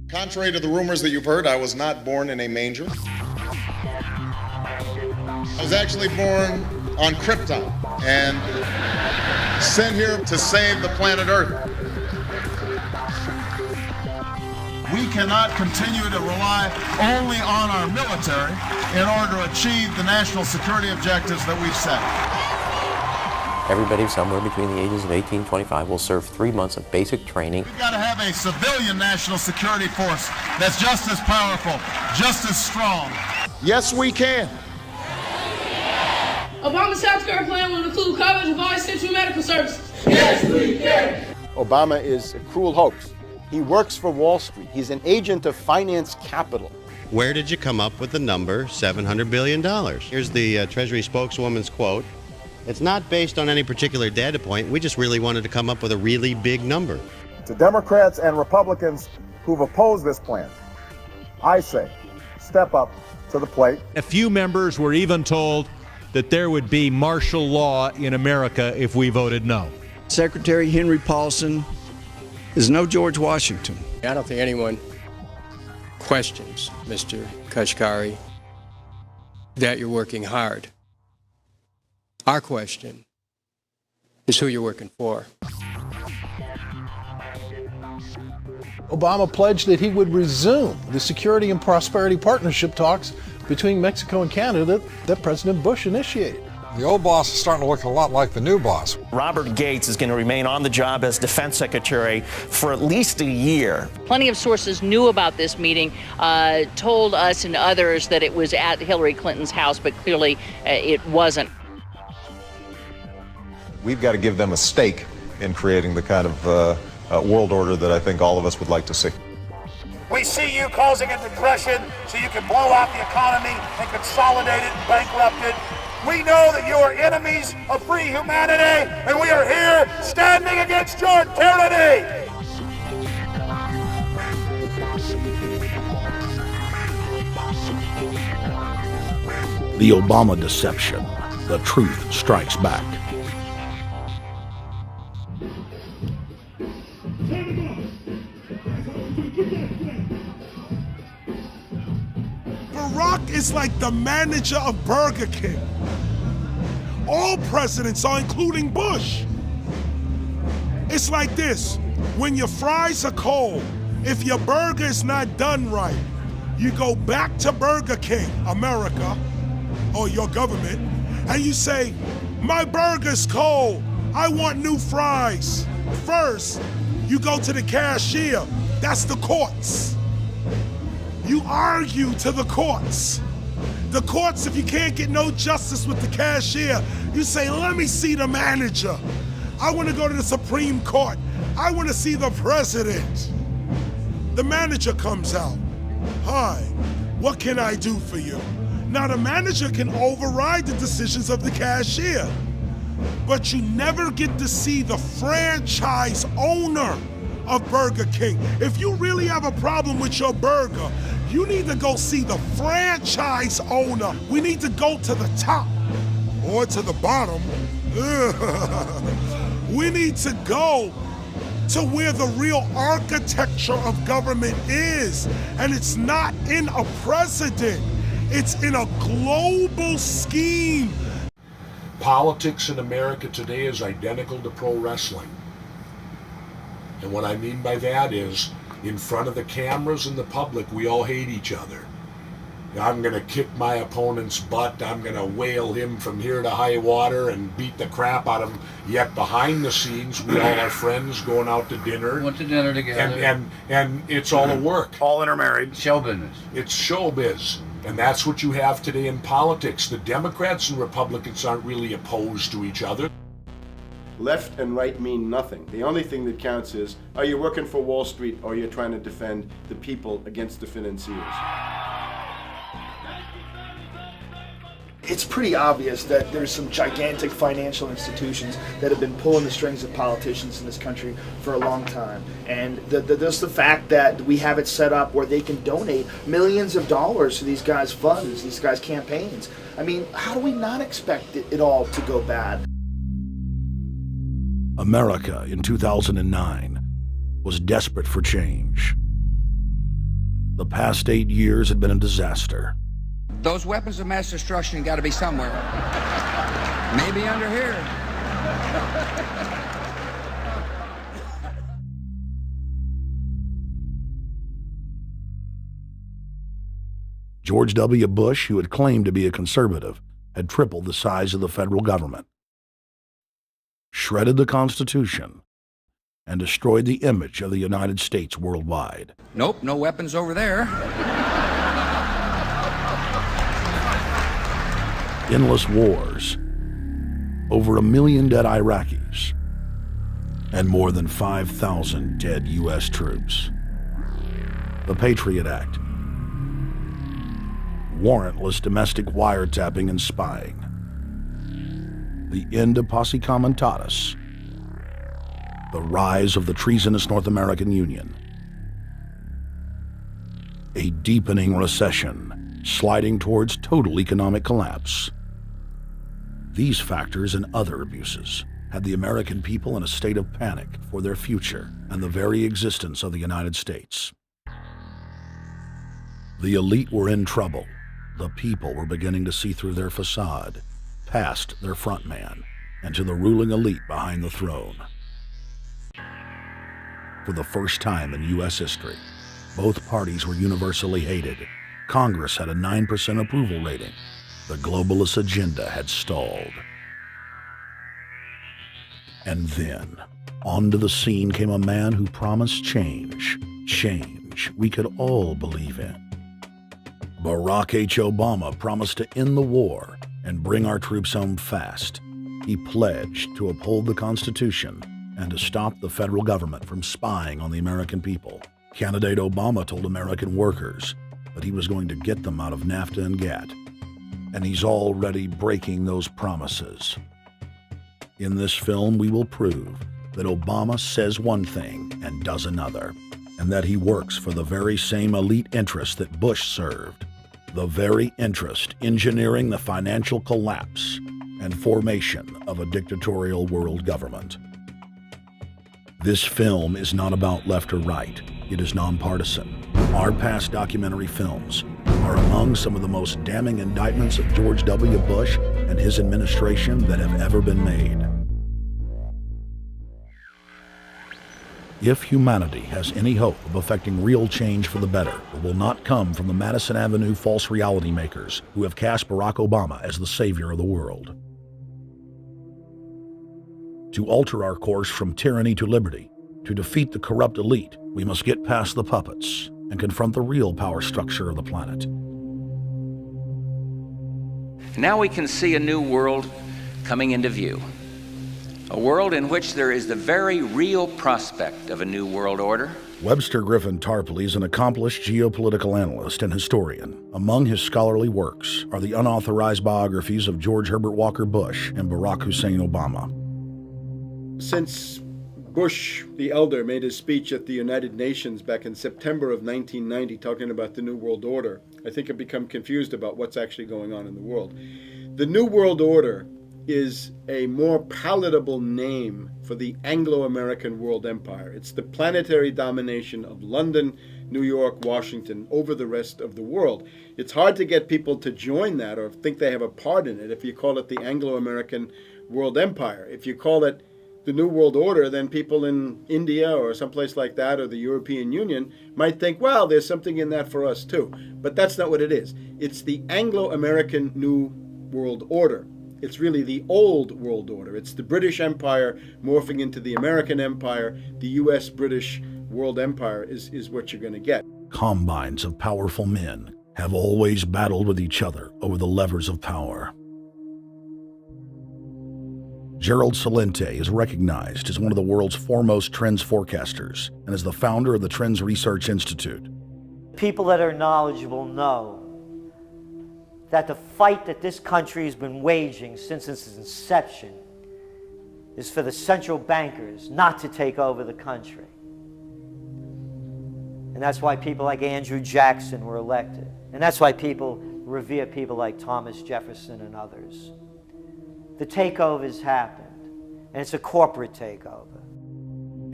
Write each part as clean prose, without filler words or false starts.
Contrary to the rumors that you've heard, I was not born in a manger. I was actually born on Krypton and sent here to save the planet Earth. We cannot continue to rely only on our military in order to achieve the national security objectives that we've set. Everybody somewhere between the ages of 18 and 25 will serve 3 months of basic training. We've got to have a civilian national security force that's just as powerful, just as strong. Yes, we can. Obama's healthcare plan will include coverage of all essential medical services. Yes, we can. Obama is a cruel hoax. He works for Wall Street. He's an agent of finance capital. Where did you come up with the number $700 billion? Here's the Treasury spokeswoman's quote. It's not based on any particular data point. We just really wanted to come up with a really big number. To Democrats and Republicans who've opposed this plan, I say, step up to the plate. A few members were even told that there would be martial law in America if we voted no. Secretary Henry Paulson is no George Washington. I don't think anyone questions, Mr. Kashkari, that you're working hard. Our question is who you're working for. Obama pledged that he would resume the Security and Prosperity Partnership talks between Mexico and Canada that President Bush initiated. The old boss is starting to look a lot like the new boss. Robert Gates is going to remain on the job as defense secretary for at least a year. Plenty of sources knew about this meeting, told us and others that it was at Hillary Clinton's house, but clearly it wasn't. We've got to give them a stake in creating the kind of world order that I think all of us would like to see. We see you causing a depression so you can blow out the economy and consolidate it and bankrupt it. We know that you are enemies of free humanity, and we are here standing against your tyranny. The Obama deception. The truth strikes back. Barack is like the manager of Burger King. All presidents are, including Bush. It's like this: when your fries are cold, if your burger is not done right, you go back to Burger King, America, or your government, and you say, my burger's cold, I want new fries. First, you go to the cashier, that's the courts. You argue to the courts. The courts, if you can't get no justice with the cashier, you say, let me see the manager. I want to go to the Supreme Court. I want to see the president. The manager comes out. Hi, what can I do for you? Now the manager can override the decisions of the cashier, but you never get to see the franchise owner of Burger King. If you really have a problem with your burger, you need to go see the franchise owner. We need to go to the top or to the bottom. We need to go to where the real architecture of government is. And it's not in a president, it's in a global scheme. Politics in America today is identical to pro wrestling. And what I mean by that is, in front of the cameras and the public, we all hate each other. I'm going to kick my opponent's butt. I'm going to whale him from here to high water and beat the crap out of him. Yet behind the scenes, we all are friends going out to dinner. Went to dinner together. And it's all a work. All intermarried. Show business. It's showbiz. And that's what you have today in politics. The Democrats and Republicans aren't really opposed to each other. Left and right mean nothing. The only thing that counts is, are you working for Wall Street or you're trying to defend the people against the financiers? It's pretty obvious that there's some gigantic financial institutions that have been pulling the strings of politicians in this country for a long time. And just the fact that we have it set up where they can donate millions of dollars to these guys' funds, these guys' campaigns. I mean, how do we not expect it all to go bad? America in 2009 was desperate for change. The past 8 years had been a disaster. Those weapons of mass destruction got to be somewhere. Maybe under here. George W. Bush, who had claimed to be a conservative, had tripled the size of the federal government, shredded the Constitution, and destroyed the image of the United States worldwide. Nope, no weapons over there. Endless wars, over 1 million dead Iraqis, and more than 5,000 dead U.S. troops. The Patriot Act, warrantless domestic wiretapping and spying, the end of Posse Comitatus, the rise of the treasonous North American Union, a deepening recession sliding towards total economic collapse. These factors and other abuses had the American people in a state of panic for their future and the very existence of the United States. The elite were in trouble. The people were beginning to see through their facade, past their front man, and to the ruling elite behind the throne. For the first time in U.S. history, both parties were universally hated. Congress had a 9% approval rating. The globalist agenda had stalled. And then, onto the scene came a man who promised change. Change we could all believe in. Barack H. Obama promised to end the war and bring our troops home fast. He pledged to uphold the Constitution and to stop the federal government from spying on the American people. Candidate Obama told American workers that he was going to get them out of NAFTA and GATT, and he's already breaking those promises. In this film, we will prove that Obama says one thing and does another, and that he works for the very same elite interests that Bush served, the very interest engineering the financial collapse and formation of a dictatorial world government. This film is not about left or right. It is nonpartisan. Our past documentary films are among some of the most damning indictments of George W. Bush and his administration that have ever been made. If humanity has any hope of effecting real change for the better, it will not come from the Madison Avenue false reality makers who have cast Barack Obama as the savior of the world. To alter our course from tyranny to liberty, to defeat the corrupt elite, we must get past the puppets and confront the real power structure of the planet. Now we can see a new world coming into view. A world in which there is the very real prospect of a new world order. Webster Griffin Tarpley is an accomplished geopolitical analyst and historian. Among his scholarly works are the unauthorized biographies of George Herbert Walker Bush and Barack Hussein Obama. Since Bush the Elder made his speech at the United Nations back in September of 1990 talking about the New World Order, I think I've become confused about what's actually going on in the world. The New World Order is a more palatable name for the Anglo-American world empire. It's the planetary domination of London, New York, Washington over the rest of the world. It's hard to get people to join that or think they have a part in it if you call it the Anglo-American world empire. If you call it the New World Order, then people in India or someplace like that or the European Union might think, well, there's something in that for us too. But that's not what it is. It's the Anglo-American New World Order. It's really the old world order. It's the British Empire morphing into the American Empire. The U.S.-British world empire is what you're going to get. Combines of powerful men have always battled with each other over the levers of power. Gerald Celente is recognized as one of the world's foremost trends forecasters and is the founder of the Trends Research Institute. People that are knowledgeable know that the fight that this country has been waging since its inception is for the central bankers not to take over the country. And that's why people like Andrew Jackson were elected. And that's why people revere people like Thomas Jefferson and others. The takeover's happened, and it's a corporate takeover.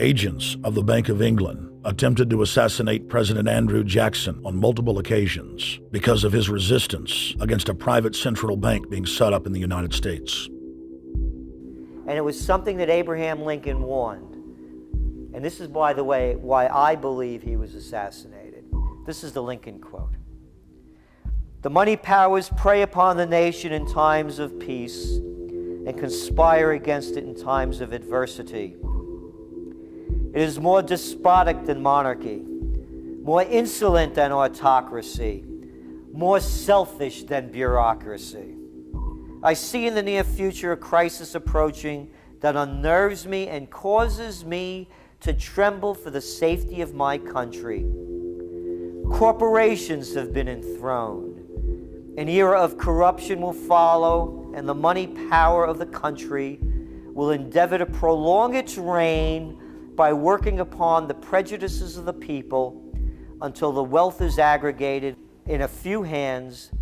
Agents of the Bank of England attempted to assassinate President Andrew Jackson on multiple occasions because of his resistance against a private central bank being set up in the United States. And it was something that Abraham Lincoln warned. And this is, by the way, why I believe he was assassinated. This is the Lincoln quote. "The money powers prey upon the nation in times of peace and conspire against it in times of adversity. It is more despotic than monarchy, more insolent than autocracy, more selfish than bureaucracy. I see in the near future a crisis approaching that unnerves me and causes me to tremble for the safety of my country. Corporations have been enthroned. An era of corruption will follow, and the money power of the country will endeavor to prolong its reign by working upon the prejudices of the people until the wealth is aggregated in a few hands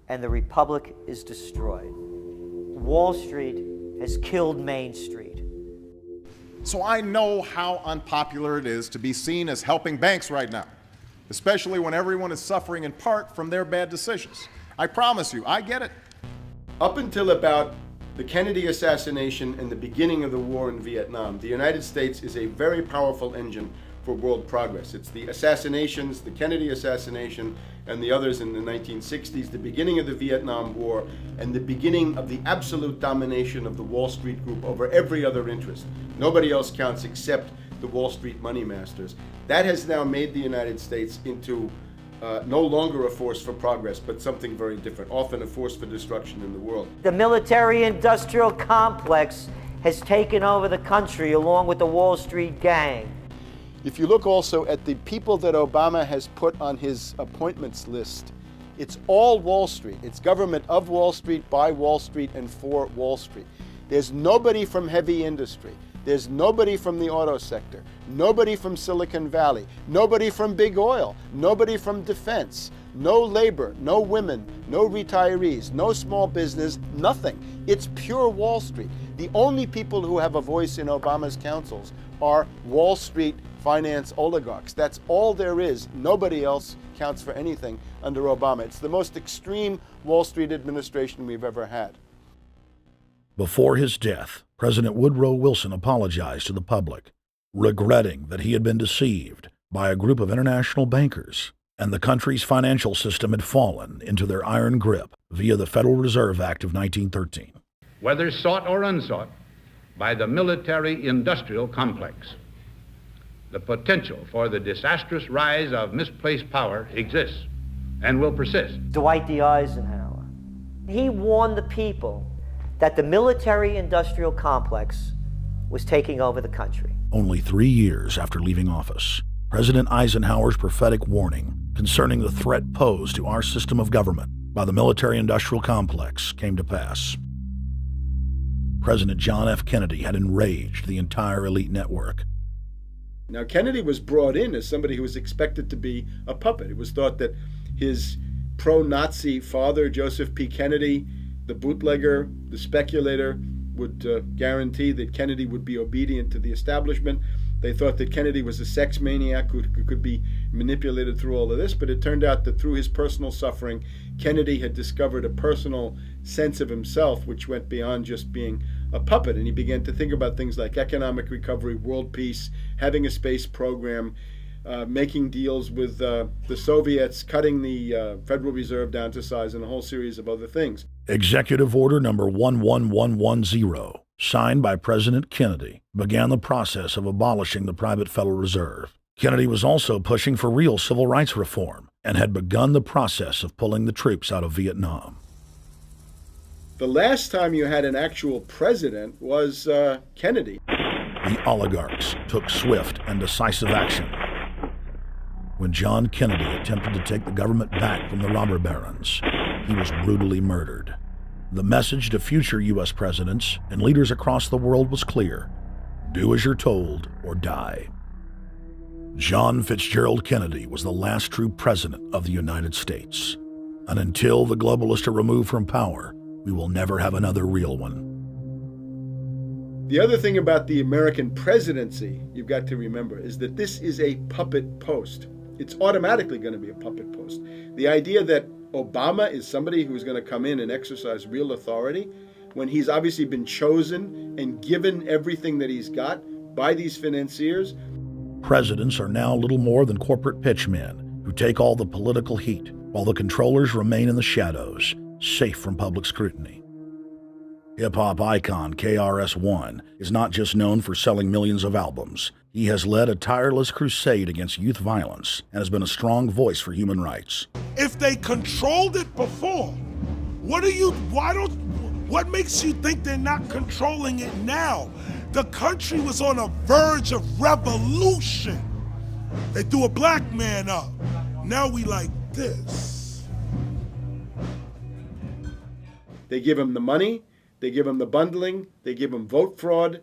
and the republic is destroyed. Wall Street has killed Main Street." So I know how unpopular it is to be seen as helping banks right now, especially when everyone is suffering in part from their bad decisions. I promise you, I get it. Up until about the Kennedy assassination and the beginning of the war in Vietnam, the United States is a very powerful engine for world progress. It's the assassinations, the Kennedy assassination, and the others in the 1960s, the beginning of the Vietnam War, and the beginning of the absolute domination of the Wall Street Group over every other interest. Nobody else counts except the Wall Street money masters. That has now made the United States into no longer a force for progress, but something very different, often a force for destruction in the world. The military-industrial complex has taken over the country along with the Wall Street gang. If you look also at the people that Obama has put on his appointments list, it's all Wall Street. It's government of Wall Street, by Wall Street, and for Wall Street. There's nobody from heavy industry. There's nobody from the auto sector, nobody from Silicon Valley, nobody from big oil, nobody from defense, no labor, no women, no retirees, no small business, nothing. It's pure Wall Street. The only people who have a voice in Obama's councils are Wall Street finance oligarchs. That's all there is. Nobody else counts for anything under Obama. It's the most extreme Wall Street administration we've ever had. Before his death, President Woodrow Wilson apologized to the public, regretting that he had been deceived by a group of international bankers and the country's financial system had fallen into their iron grip via the Federal Reserve Act of 1913. Whether sought or unsought by the military-industrial complex, the potential for the disastrous rise of misplaced power exists and will persist. Dwight D. Eisenhower, he warned the people that the military-industrial complex was taking over the country. Only 3 years after leaving office, President Eisenhower's prophetic warning concerning the threat posed to our system of government by the military-industrial complex came to pass. President John F. Kennedy had enraged the entire elite network. Now, Kennedy was brought in as somebody who was expected to be a puppet. It was thought that his pro-Nazi father, Joseph P. Kennedy, the bootlegger, the speculator, would guarantee that Kennedy would be obedient to the establishment. They thought that Kennedy was a sex maniac who could be manipulated through all of this, but it turned out that through his personal suffering, Kennedy had discovered a personal sense of himself which went beyond just being a puppet, and he began to think about things like economic recovery, world peace, having a space program, making deals with the Soviets, cutting the Federal Reserve down to size, and a whole series of other things. Executive Order number 11110, signed by President Kennedy, began the process of abolishing the private Federal Reserve. Kennedy was also pushing for real civil rights reform and had begun the process of pulling the troops out of Vietnam. The last time you had an actual president was Kennedy. The oligarchs took swift and decisive action. When John Kennedy attempted to take the government back from the robber barons, he was brutally murdered. The message to future U.S. presidents and leaders across the world was clear: do as you're told or die. John Fitzgerald Kennedy was the last true president of the United States. And until the globalists are removed from power, we will never have another real one. The other thing about the American presidency you've got to remember is that this is a puppet post. It's automatically going to be a puppet post. The idea that Obama is somebody who's going to come in and exercise real authority when he's obviously been chosen and given everything that he's got by these financiers. Presidents are now little more than corporate pitchmen who take all the political heat, while the controllers remain in the shadows, safe from public scrutiny. Hip-hop icon KRS-One is not just known for selling millions of albums. He has led a tireless crusade against youth violence and has been a strong voice for human rights. If they controlled it before, what makes you think they're not controlling it now? The country was on a verge of revolution. They threw a black man up. Now we like this. They give him the money, they give him the bundling, they give him vote fraud,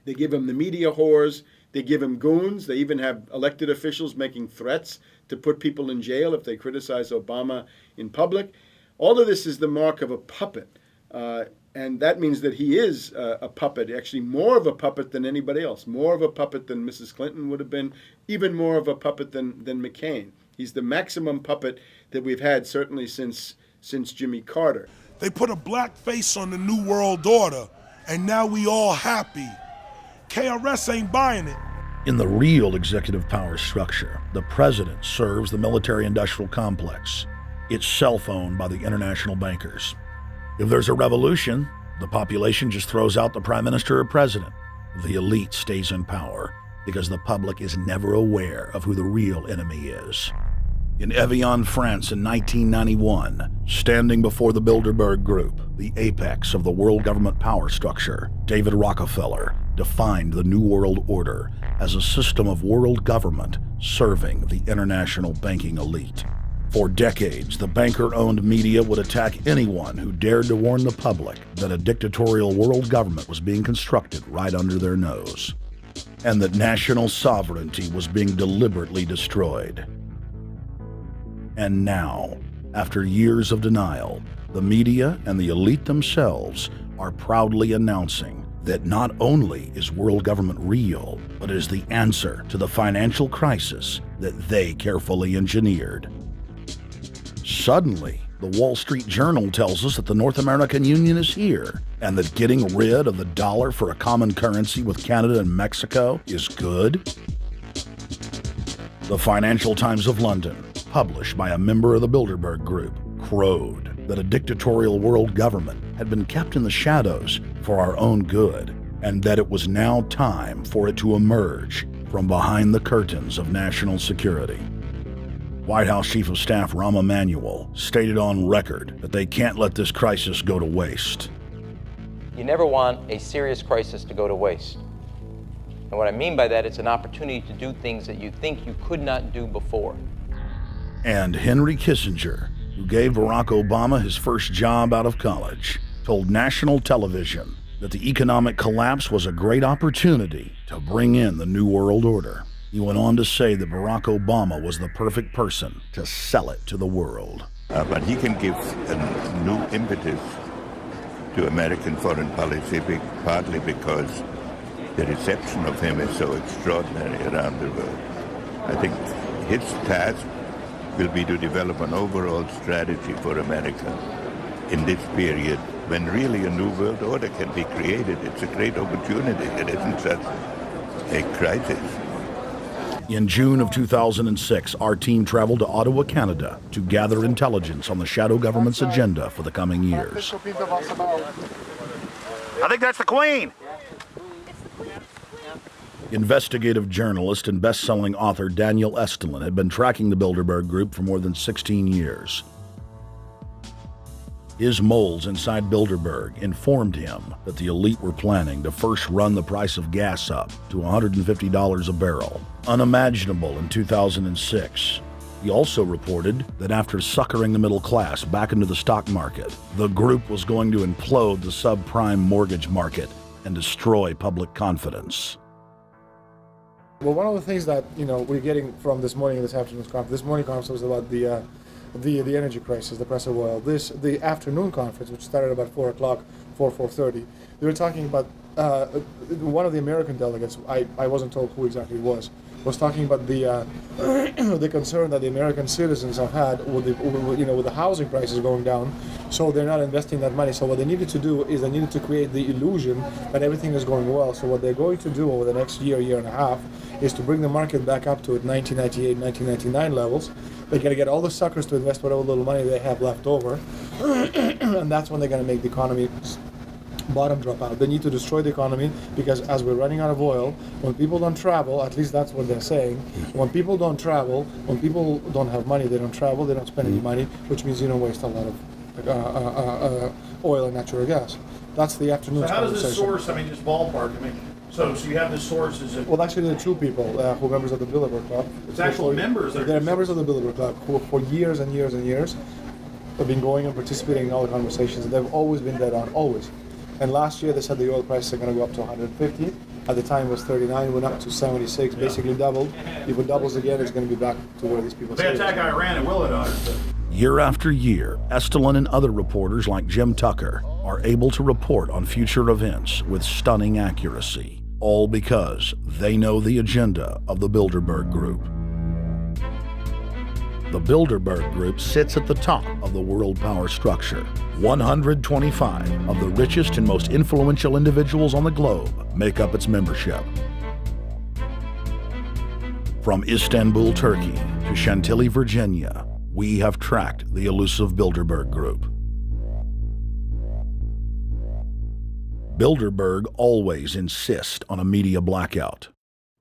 they give him the media whores, they give him goons, they even have elected officials making threats to put people in jail if they criticize Obama in public. All of this is the mark of a puppet. And that means that he is a puppet, actually more of a puppet than anybody else, more of a puppet than Mrs. Clinton would have been, even more of a puppet than McCain. He's the maximum puppet that we've had certainly since Jimmy Carter. They put a black face on the New World Order, and now we all happy. KRS ain't buying it. In the real executive power structure, the president serves the military-industrial complex, itself owned by the international bankers. If there's a revolution, the population just throws out the prime minister or president. The elite stays in power because the public is never aware of who the real enemy is. In Evian, France in 1991, standing before the Bilderberg Group, the apex of the world government power structure, David Rockefeller defined the New World Order as a system of world government serving the international banking elite. For decades, the banker-owned media would attack anyone who dared to warn the public that a dictatorial world government was being constructed right under their nose, and that national sovereignty was being deliberately destroyed. And now, after years of denial, the media and the elite themselves are proudly announcing that not only is world government real, but is the answer to the financial crisis that they carefully engineered. Suddenly, the Wall Street Journal tells us that the North American Union is here, and that getting rid of the dollar for a common currency with Canada and Mexico is good. The Financial Times of London, published by a member of the Bilderberg Group, crowed that a dictatorial world government had been kept in the shadows for our own good, and that it was now time for it to emerge from behind the curtains of national security. White House Chief of Staff Rahm Emanuel stated on record that they can't let this crisis go to waste. You never want a serious crisis to go to waste. And what I mean by that, it's an opportunity to do things that you think you could not do before. And Henry Kissinger, who gave Barack Obama his first job out of college, told national television that the economic collapse was a great opportunity to bring in the New World Order. He went on to say that Barack Obama was the perfect person to sell it to the world. But he can give a new impetus to American foreign policy, partly because the reception of him is so extraordinary around the world. I think his task will be to develop an overall strategy for America in this period when really a new world order can be created. It's a great opportunity. It isn't such a crisis. In June of 2006, our team traveled to Ottawa, Canada, to gather intelligence on the shadow government's agenda for the coming years. I think that's the Queen. Investigative journalist and best-selling author Daniel Estulin had been tracking the Bilderberg Group for more than 16 years. His moles inside Bilderberg informed him that the elite were planning to first run the price of gas up to $150 a barrel, unimaginable in 2006. He also reported that after suckering the middle class back into the stock market, the group was going to implode the subprime mortgage market and destroy public confidence. Well, one of the things that we're getting from this morning and this afternoon's conference, this morning conference was about the energy crisis, the price of oil. The afternoon conference, which started about 4 o'clock, 4:30, they were talking about one of the American delegates, I wasn't told who exactly it was talking about the the concern that the American citizens have had with the housing prices going down, so they're not investing that money. So what they needed to do is they needed to create the illusion that everything is going well. So what they're going to do over the next year and a half is to bring the market back up to 1998, 1999 levels. They're going to get all the suckers to invest whatever little money they have left over, and that's when they're going to make the economy bottom drop out. They need to destroy the economy because as we're running out of oil, when people don't travel, at least that's what they're saying, when people don't travel, when people don't have money, they don't travel, they don't spend any money, which means you don't waste a lot of oil and natural gas. That's the afternoon's So how does this conversation. source, I mean, just ballpark, I mean, so you have the sources of... Well, actually, there are two people who are members of the Bilderberg Club. It's actual members that are... They're members of the Bilderberg Club who for years and years and years have been going and participating in all the conversations. They've always been dead on, always. And last year they said the oil prices are going to go up to 150. At the time it was 39, it went up to 76, basically doubled. If it doubles again, it's going to be back to where these people They say. attack Iran and will it, Year after year, Estelin and other reporters like Jim Tucker are able to report on future events with stunning accuracy, all because they know the agenda of the Bilderberg Group. The Bilderberg Group sits at the top of the world power structure. 125 of the richest and most influential individuals on the globe make up its membership. From Istanbul, Turkey to Chantilly, Virginia, we have tracked the elusive Bilderberg Group. Bilderberg always insist on a media blackout.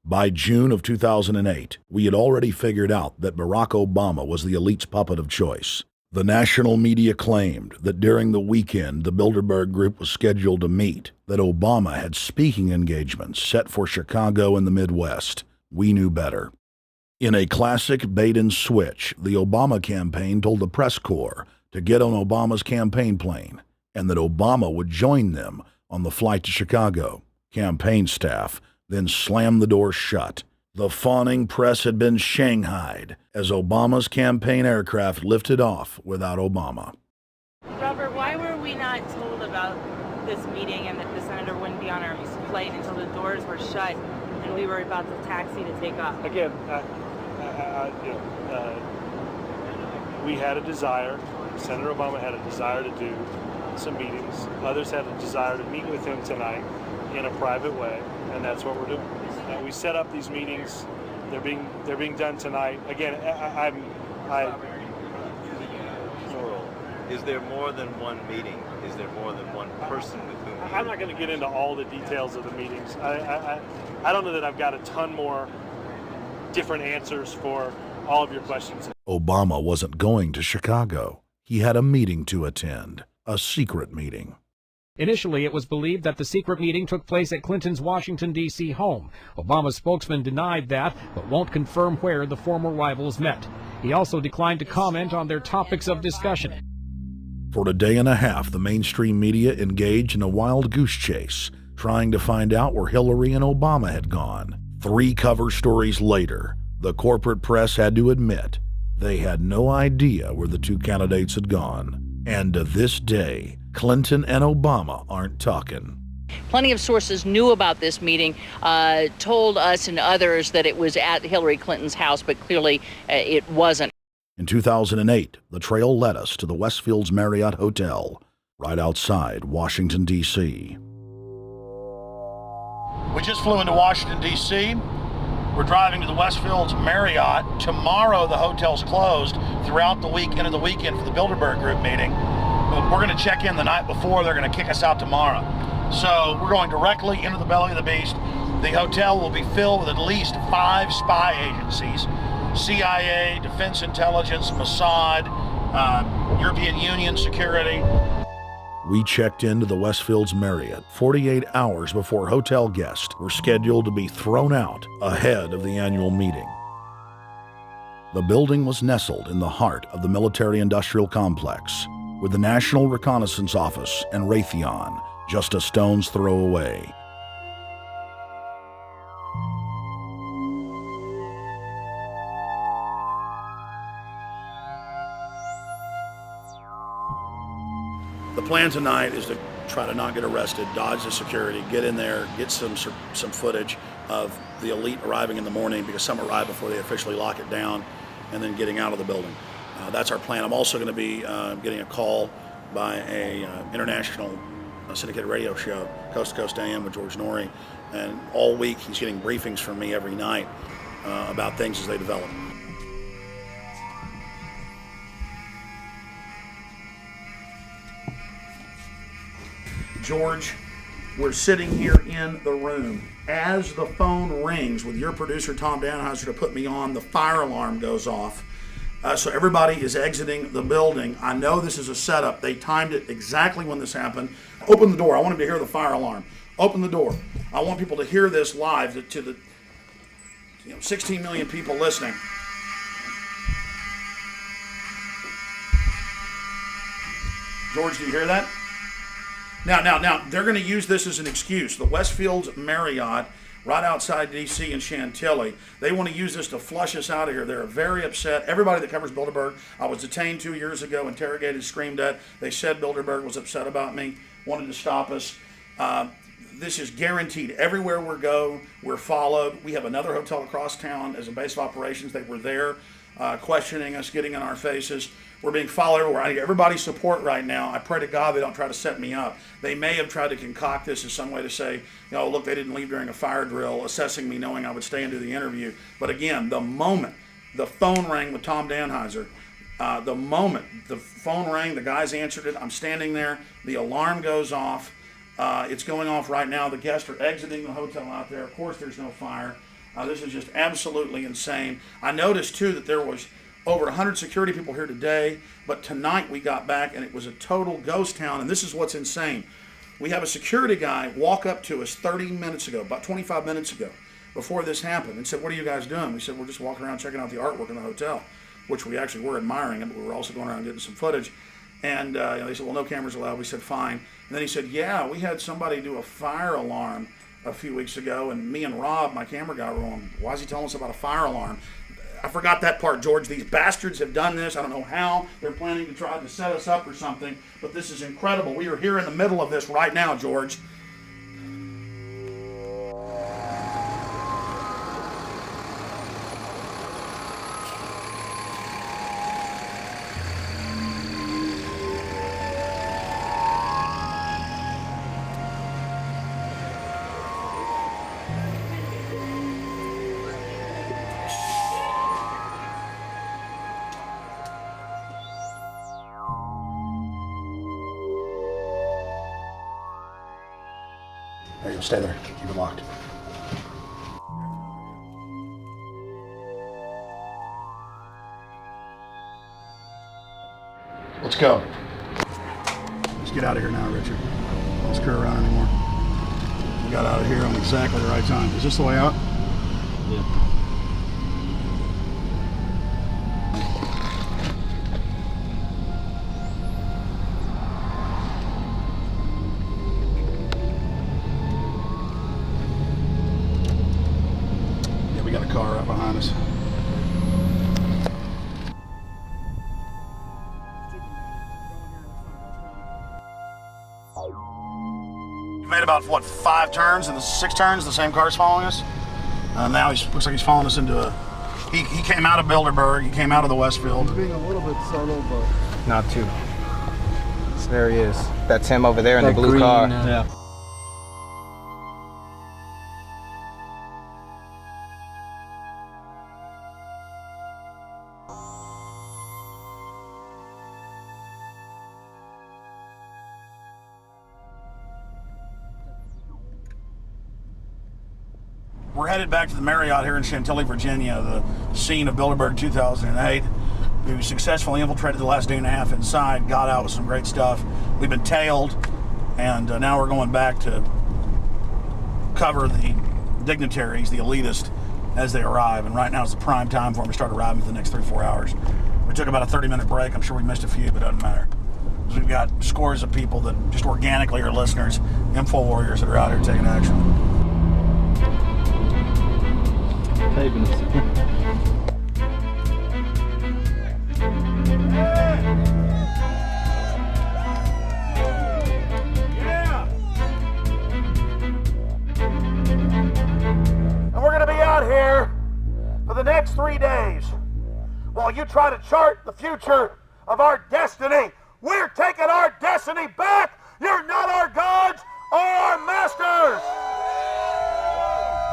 By June of 2008, we had already figured out that Barack Obama was the elite's puppet of choice. The national media claimed that during the weekend the Bilderberg Group was scheduled to meet, that Obama had speaking engagements set for Chicago and the Midwest. We knew better. In a classic bait and switch, the Obama campaign told the press corps to get on Obama's campaign plane and that Obama would join them on the flight to Chicago. Campaign staff then slammed the door shut. The fawning press had been shanghaied as Obama's campaign aircraft lifted off without Obama. Robert, why were we not told about this meeting and that the senator wouldn't be on our flight until the doors were shut and we were about to taxi to take off? Again, we had a desire, Senator Obama had a desire to do some meetings. Others had a desire to meet with him tonight in a private way, and that's what we're doing. We set up these meetings. They're being done tonight. Again, Is there more than one meeting? Is there more than one person with whom? I'm not going to get into all the details of the meetings. I don't know that I've got a ton more different answers for all of your questions. Obama wasn't going to Chicago. He had a meeting to attend, a secret meeting. Initially, it was believed that the secret meeting took place at Clinton's Washington, D.C. home. Obama's spokesman denied that, but won't confirm where the former rivals met. He also declined to comment on their topics of discussion. For a day and a half, the mainstream media engaged in a wild goose chase, trying to find out where Hillary and Obama had gone. 3 cover stories later, the corporate press had to admit they had no idea where the 2 candidates had gone. And to this day, Clinton and Obama aren't talking. Plenty of sources knew about this meeting, told us and others that it was at Hillary Clinton's house, but clearly it wasn't. In 2008, the trail led us to the Westfields Marriott Hotel, right outside Washington, D.C. We just flew into Washington, D.C. We're driving to the Westfields Marriott. Tomorrow, the hotel's closed throughout the week into the weekend for the Bilderberg Group meeting. We're going to check in the night before. They're going to kick us out tomorrow. So we're going directly into the belly of the beast. The hotel will be filled with at least 5 spy agencies: CIA, Defense Intelligence, Mossad, European Union Security. We checked into the Westfields Marriott 48 hours before hotel guests were scheduled to be thrown out ahead of the annual meeting. The building was nestled in the heart of the military-industrial complex, with the National Reconnaissance Office and Raytheon just a stone's throw away. The plan tonight is to try to not get arrested, dodge the security, get in there, get some footage of the elite arriving in the morning, because some arrive before they officially lock it down, and then getting out of the building. That's our plan. I'm also going to be getting a call by a international syndicated radio show, Coast to Coast AM with George Noory, and all week he's getting briefings from me every night about things as they develop. George, we're sitting here in the room. As the phone rings with your producer, Tom Danheiser, to put me on, the fire alarm goes off. So everybody is exiting the building. I know this is a setup. They timed it exactly when this happened. Open the door. I want them to hear the fire alarm. Open the door. I want people to hear this live to the 16 million people listening. George, do you hear that? Now, they're going to use this as an excuse. The Westfields Marriott, right outside D.C. in Chantilly, they want to use this to flush us out of here. They're very upset. Everybody that covers Bilderberg, I was detained 2 years ago, interrogated, screamed at. They said Bilderberg was upset about me, wanted to stop us. This is guaranteed. Everywhere we go, we're followed. We have another hotel across town as a base of operations. They were there questioning us, getting in our faces. We're being followed everywhere. I need everybody's support right now. I pray to God they don't try to set me up. They may have tried to concoct this as some way to say, look, they didn't leave during a fire drill, assessing me, knowing I would stay and do the interview. But again, the moment the phone rang with Tom Danheiser, the moment the phone rang, the guys answered it, I'm standing there, the alarm goes off. It's going off right now. The guests are exiting the hotel out there. Of course, there's no fire. This is just absolutely insane. I noticed, too, that there was over 100 security people here today, but tonight we got back and it was a total ghost town, and this is what's insane. We have a security guy walk up to us 30 minutes ago, about 25 minutes ago, before this happened, and said, "What are you guys doing?" We said, "We're just walking around checking out the artwork in the hotel," which we actually were admiring, but we were also going around getting some footage. And they said, "Well, no cameras allowed." We said, "Fine." And then he said, "Yeah, we had somebody do a fire alarm a few weeks ago, and me and Rob, my camera guy, were on. Why is he telling us about a fire alarm?" I forgot that part, George. These bastards have done this. I don't know how. They're planning to try to set us up or something, but this is incredible. We are here in the middle of this right now, George. There you go. Stay there. Keep it locked. Let's go. Let's get out of here now, Richard. Don't screw around anymore. We got out of here on exactly the right time. Is this the way out? Yeah. We got a car right behind us. We made about, what, 5 turns and 6 turns, the same car's following us. Now he looks like he's following us into a... He came out of Bilderberg, he came out of the Westfield. He's being a little bit subtle, but... Not too. So there he is. That's him over there in the blue car. Yeah. We're headed back to the Marriott here in Chantilly, Virginia, the scene of Bilderberg 2008. We successfully infiltrated the last day and a half inside, got out with some great stuff. We've been tailed, and now we're going back to cover the dignitaries, the elitists, as they arrive. And right now is the prime time for them to start arriving for the next 3-4 hours. We took about a 30-minute break. I'm sure we missed a few, but it doesn't matter. Because we've got scores of people that just organically are listeners, info warriors that are out here taking action. Taping us. Yeah! next 3 days, while you try to chart the future of our destiny, we're taking our destiny back. You're not our gods or our masters.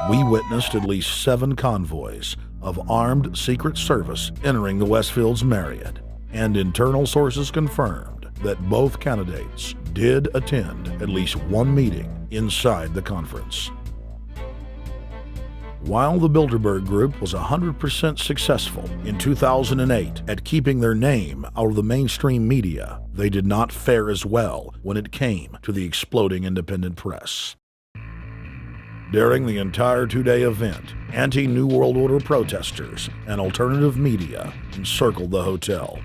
We witnessed at least 7 convoys of armed Secret Service entering the Westfields Marriott, and internal sources confirmed that both candidates did attend at least one meeting inside the conference. While the Bilderberg Group was 100% successful in 2008 at keeping their name out of the mainstream media, they did not fare as well when it came to the exploding independent press. During the entire 2-day event, anti-New World Order protesters and alternative media encircled the hotel.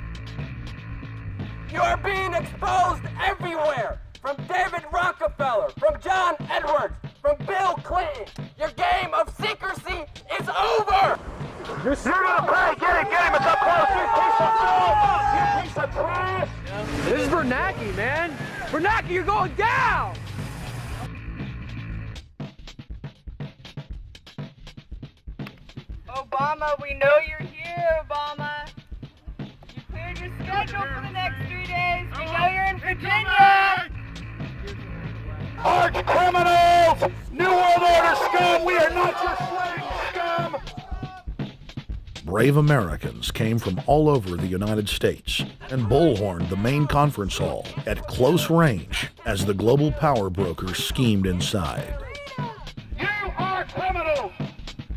You are being exposed everywhere! From David Rockefeller, from John Edwards, from Bill Clinton. Your game of secrecy is over! You're gonna pay! Get him! It's up close! You piece of trash! This is Bernanke, man! Bernanke, you're going down! Obama, we know you're here, Obama. You cleared your schedule for the next 3 days. We know you're in Virginia. Arch criminals! New World Order scum! We are not your slave scum! Brave Americans came from all over the United States and bullhorned the main conference hall at close range as the global power brokers schemed inside. You are criminals!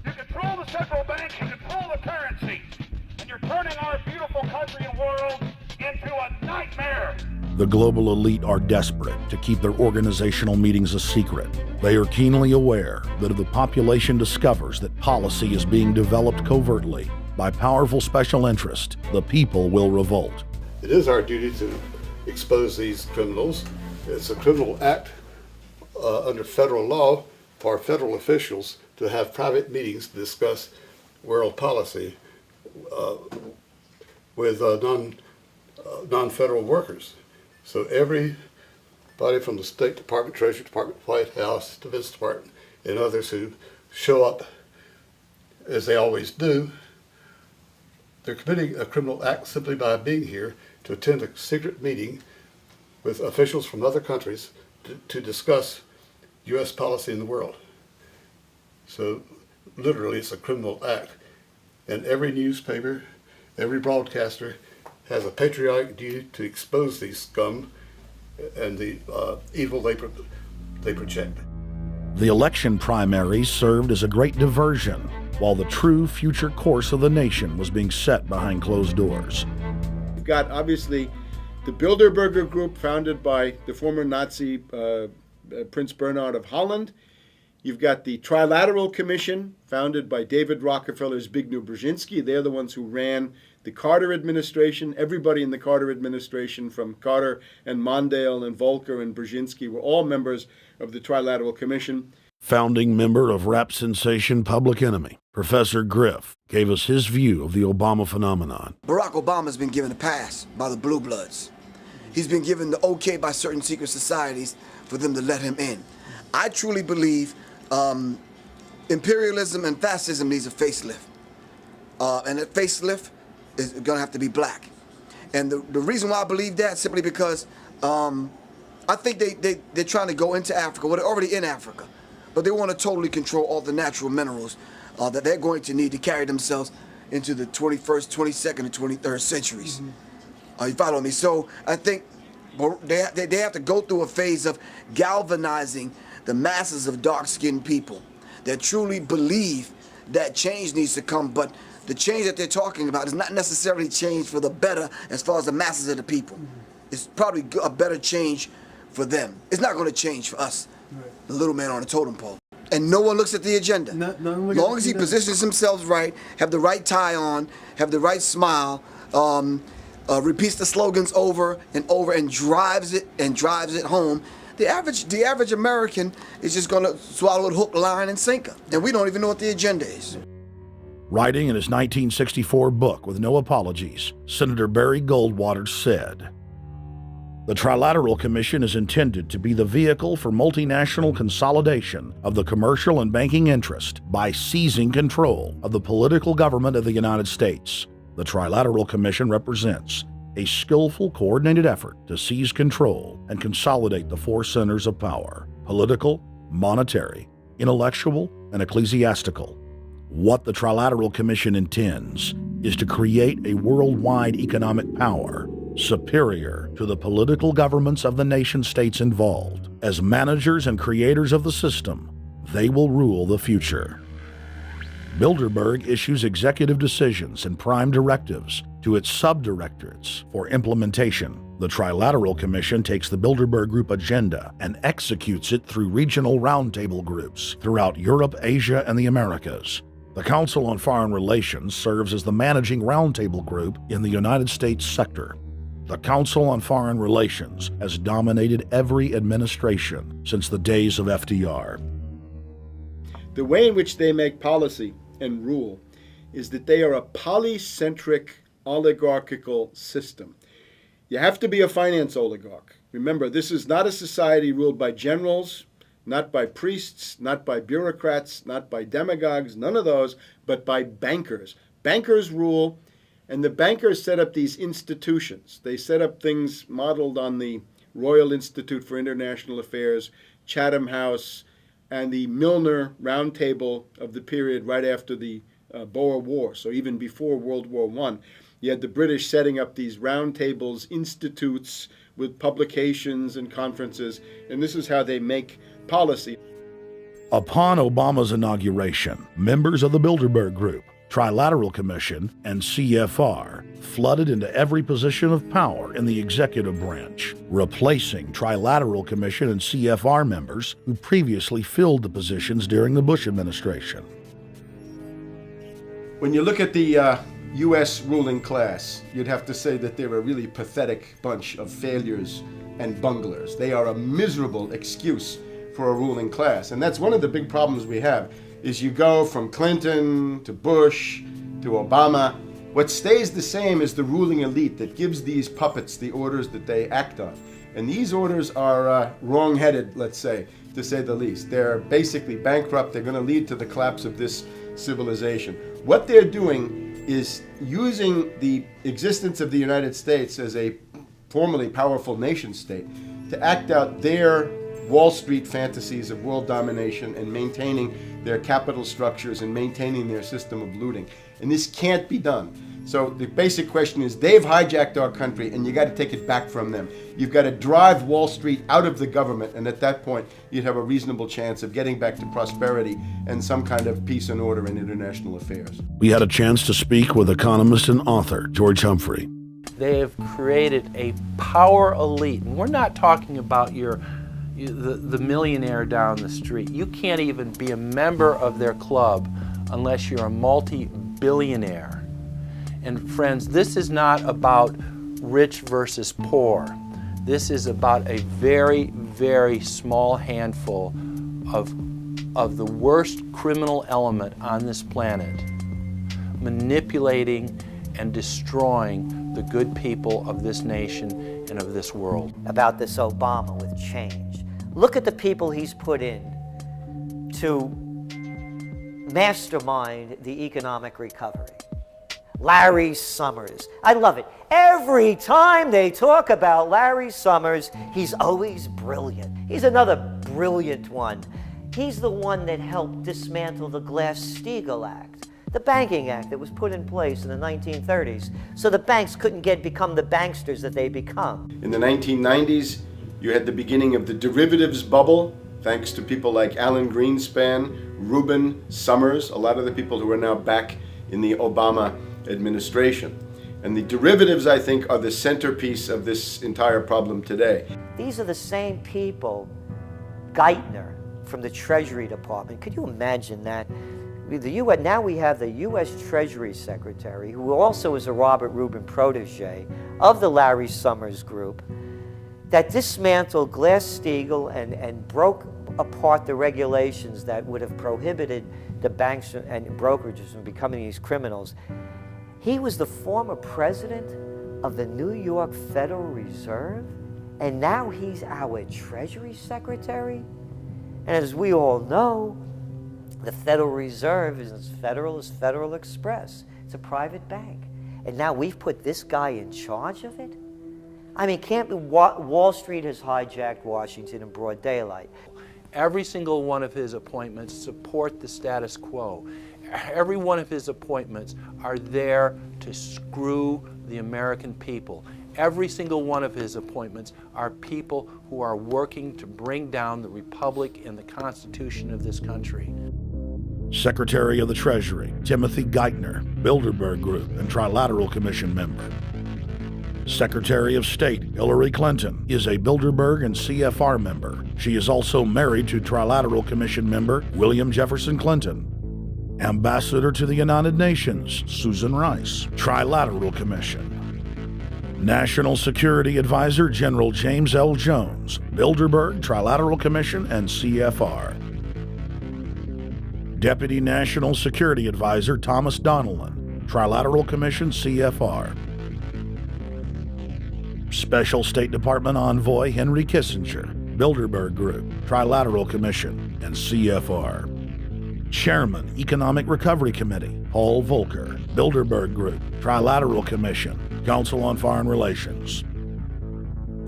You control the central bank, you control the currency, and you're turning our beautiful country and world into a nightmare! The global elite are desperate to keep their organizational meetings a secret. They are keenly aware that if the population discovers that policy is being developed covertly by powerful special interest, the people will revolt. It is our duty to expose these criminals. It's a criminal act under federal law for federal officials to have private meetings to discuss world policy with non-federal workers. So everybody from the State Department, Treasury Department, White House, Defense Department, and others who show up, as they always do, they're committing a criminal act simply by being here to attend a secret meeting with officials from other countries to discuss U.S. policy in the world. So literally it's a criminal act. And every newspaper, every broadcaster has a patriotic duty to expose these scum and the evil they project. The election primaries served as a great diversion while the true future course of the nation was being set behind closed doors. You've got, obviously, the Bilderberger Group, founded by the former Nazi Prince Bernhard of Holland. You've got the Trilateral Commission, founded by David Rockefeller's Zbigniew Brzezinski. They're the ones who ran the Carter administration. Everybody in the Carter administration, from Carter and Mondale and Volcker and Brzezinski, were all members of the Trilateral Commission. Founding member of rap sensation Public Enemy, Professor Griff, gave us his view of the Obama phenomenon. Barack Obama's been given a pass by the Blue Bloods. He's been given the okay by certain secret societies for them to let him in. I truly believe imperialism and fascism needs a facelift. And that facelift is going to have to be black. And the reason why I believe that, simply because I think they're trying to go into Africa. Well, they're already in Africa. But they want to totally control all the natural minerals that they're going to need to carry themselves into the 21st, 22nd, and 23rd centuries. You follow me? So I think they have to go through a phase of galvanizing the masses of dark-skinned people that truly believe that change needs to come, but the change that they're talking about is not necessarily change for the better as far as the masses of the people. It's probably a better change for them. It's not going to change for us, the little man on the totem pole. And no one looks at the agenda. Long as he positions himself right, have the right tie on, have the right smile, repeats the slogans over and over and drives it home, the average American is just going to swallow it hook, line, and sinker. And we don't even know what the agenda is. Writing in his 1964 book, With No Apologies, Senator Barry Goldwater said, The Trilateral Commission is intended to be the vehicle for multinational consolidation of the commercial and banking interest by seizing control of the political government of the United States. The Trilateral Commission represents a skillful, coordinated effort to seize control and consolidate the four centers of power: political, monetary, intellectual, and ecclesiastical. What the Trilateral Commission intends is to create a worldwide economic power superior to the political governments of the nation-states involved. As managers and creators of the system, they will rule the future. Bilderberg issues executive decisions and prime directives to its subdirectorates for implementation. The Trilateral Commission takes the Bilderberg Group agenda and executes it through regional roundtable groups throughout Europe, Asia, and the Americas. The Council on Foreign Relations serves as the managing roundtable group in the United States sector. The Council on Foreign Relations has dominated every administration since the days of FDR. The way in which they make policy and rule is that they are a polycentric oligarchical system. You have to be a finance oligarch. Remember, this is not a society ruled by generals, not by priests, not by bureaucrats, not by demagogues, none of those, but by bankers. Bankers rule, and the bankers set up these institutions. They set up things modeled on the Royal Institute for International Affairs, Chatham House, and the Milner Round Table of the period right after the Boer War, so even before World War I. You had the British setting up these round tables, institutes with publications and conferences, and this is how they make policy. Upon Obama's inauguration, members of the Bilderberg Group, Trilateral Commission, and CFR flooded into every position of power in the executive branch, replacing Trilateral Commission and CFR members who previously filled the positions during the Bush administration. When you look at the U.S. ruling class, you'd have to say that they're a really pathetic bunch of failures and bunglers. They are a miserable excuse for a ruling class. And that's one of the big problems we have, is you go from Clinton to Bush to Obama. What stays the same is the ruling elite that gives these puppets the orders that they act on. And these orders are wrong-headed, let's say, to say the least. They're basically bankrupt. They're going to lead to the collapse of this civilization. What they're doing is using the existence of the United States as a formerly powerful nation state to act out their Wall Street fantasies of world domination and maintaining their capital structures and maintaining their system of looting. And this can't be done. So the basic question is, they've hijacked our country and you got to take it back from them. You've got to drive Wall Street out of the government, and at that point you'd have a reasonable chance of getting back to prosperity and some kind of peace and order in international affairs. We had a chance to speak with economist and author George Humphrey. They have created a power elite. And we're not talking about the millionaire down the street. You can't even be a member of their club unless you're a multi-billionaire. And friends, this is not about rich versus poor. This is about a very, very small handful of the worst criminal element on this planet, manipulating and destroying the good people of this nation and of this world. About this Obama with change. Look at the people he's put in to mastermind the economic recovery. Larry Summers. I love it. Every time they talk about Larry Summers, he's always brilliant. He's another brilliant one. He's the one that helped dismantle the Glass-Steagall Act, the banking act that was put in place in the 1930s, so the banks couldn't become the banksters that they become. In the 1990s, you had the beginning of the derivatives bubble, thanks to people like Alan Greenspan, Rubin, Summers, a lot of the people who are now back in the Obama administration. And the derivatives, I think, are the centerpiece of this entire problem today. These are the same people, Geithner from the Treasury Department. Could you imagine that? Now we have the U.S. Treasury Secretary, who also is a Robert Rubin protege of the Larry Summers Group, that dismantled Glass-Steagall and broke apart the regulations that would have prohibited the banks and brokerages from becoming these criminals. He was the former president of the New York Federal Reserve, And now he's our Treasury Secretary? And as we all know, the Federal Reserve is as federal as Federal Express. It's a private bank. And now we've put this guy in charge of it? I mean, Wall Street has hijacked Washington in broad daylight. Every single one of his appointments support the status quo. Every one of his appointments are there to screw the American people. Every single one of his appointments are people who are working to bring down the Republic and the Constitution of this country. Secretary of the Treasury, Timothy Geithner, Bilderberg Group and Trilateral Commission member. Secretary of State, Hillary Clinton, is a Bilderberg and CFR member. She is also married to Trilateral Commission member William Jefferson Clinton. Ambassador to the United Nations, Susan Rice, Trilateral Commission. National Security Advisor General James L. Jones, Bilderberg, Trilateral Commission, and CFR. Deputy National Security Advisor Thomas Donilon, Trilateral Commission, CFR. Special State Department Envoy Henry Kissinger, Bilderberg Group, Trilateral Commission, and CFR. Chairman, Economic Recovery Committee, Paul Volcker, Bilderberg Group, Trilateral Commission, Council on Foreign Relations.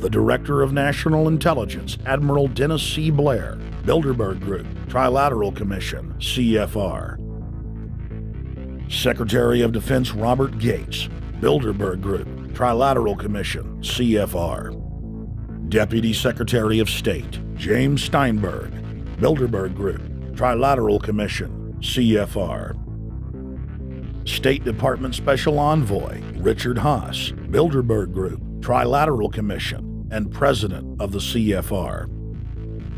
The Director of National Intelligence, Admiral Dennis C. Blair, Bilderberg Group, Trilateral Commission, CFR. Secretary of Defense Robert Gates, Bilderberg Group, Trilateral Commission, CFR. Deputy Secretary of State James Steinberg, Bilderberg Group, Trilateral Commission, CFR. State Department Special Envoy Richard Haass, Bilderberg Group, Trilateral Commission, and President of the CFR.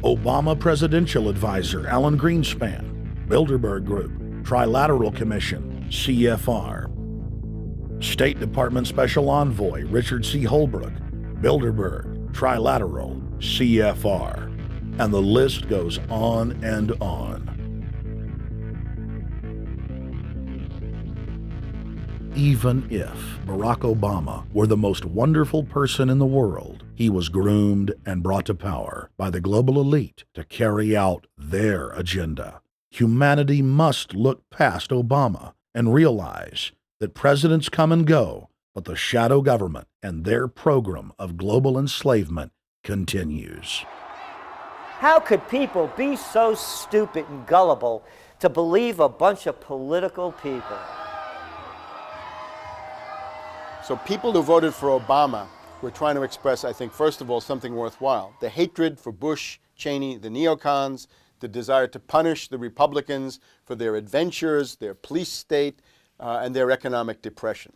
Obama Presidential Advisor Alan Greenspan, Bilderberg Group, Trilateral Commission, CFR. State Department Special Envoy Richard C. Holbrooke, Bilderberg, Trilateral, CFR. And the list goes on and on. Even if Barack Obama were the most wonderful person in the world, he was groomed and brought to power by the global elite to carry out their agenda. Humanity must look past Obama and realize that presidents come and go, but the shadow government and their program of global enslavement continues. How could people be so stupid and gullible to believe a bunch of political people? So people who voted for Obama were trying to express, I think, first of all, something worthwhile. The hatred for Bush, Cheney, the neocons, the desire to punish the Republicans for their adventures, their police state, and their economic depression.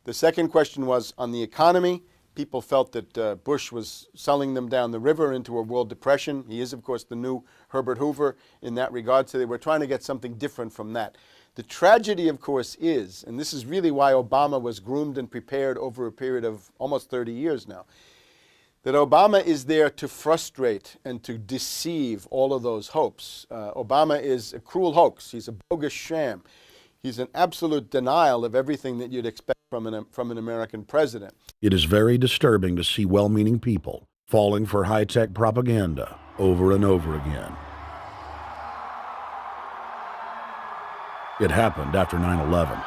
The second question was on the economy. People felt that Bush was selling them down the river into a world depression. He is, of course, the new Herbert Hoover in that regard, so they were trying to get something different from that. The tragedy, of course, is, and this is really why Obama was groomed and prepared over a period of almost 30 years now, that Obama is there to frustrate and to deceive all of those hopes. Obama is a cruel hoax. He's a bogus sham. He's an absolute denial of everything that you'd expect from an American president. It is very disturbing to see well-meaning people falling for high-tech propaganda over and over again. It happened after 9/11.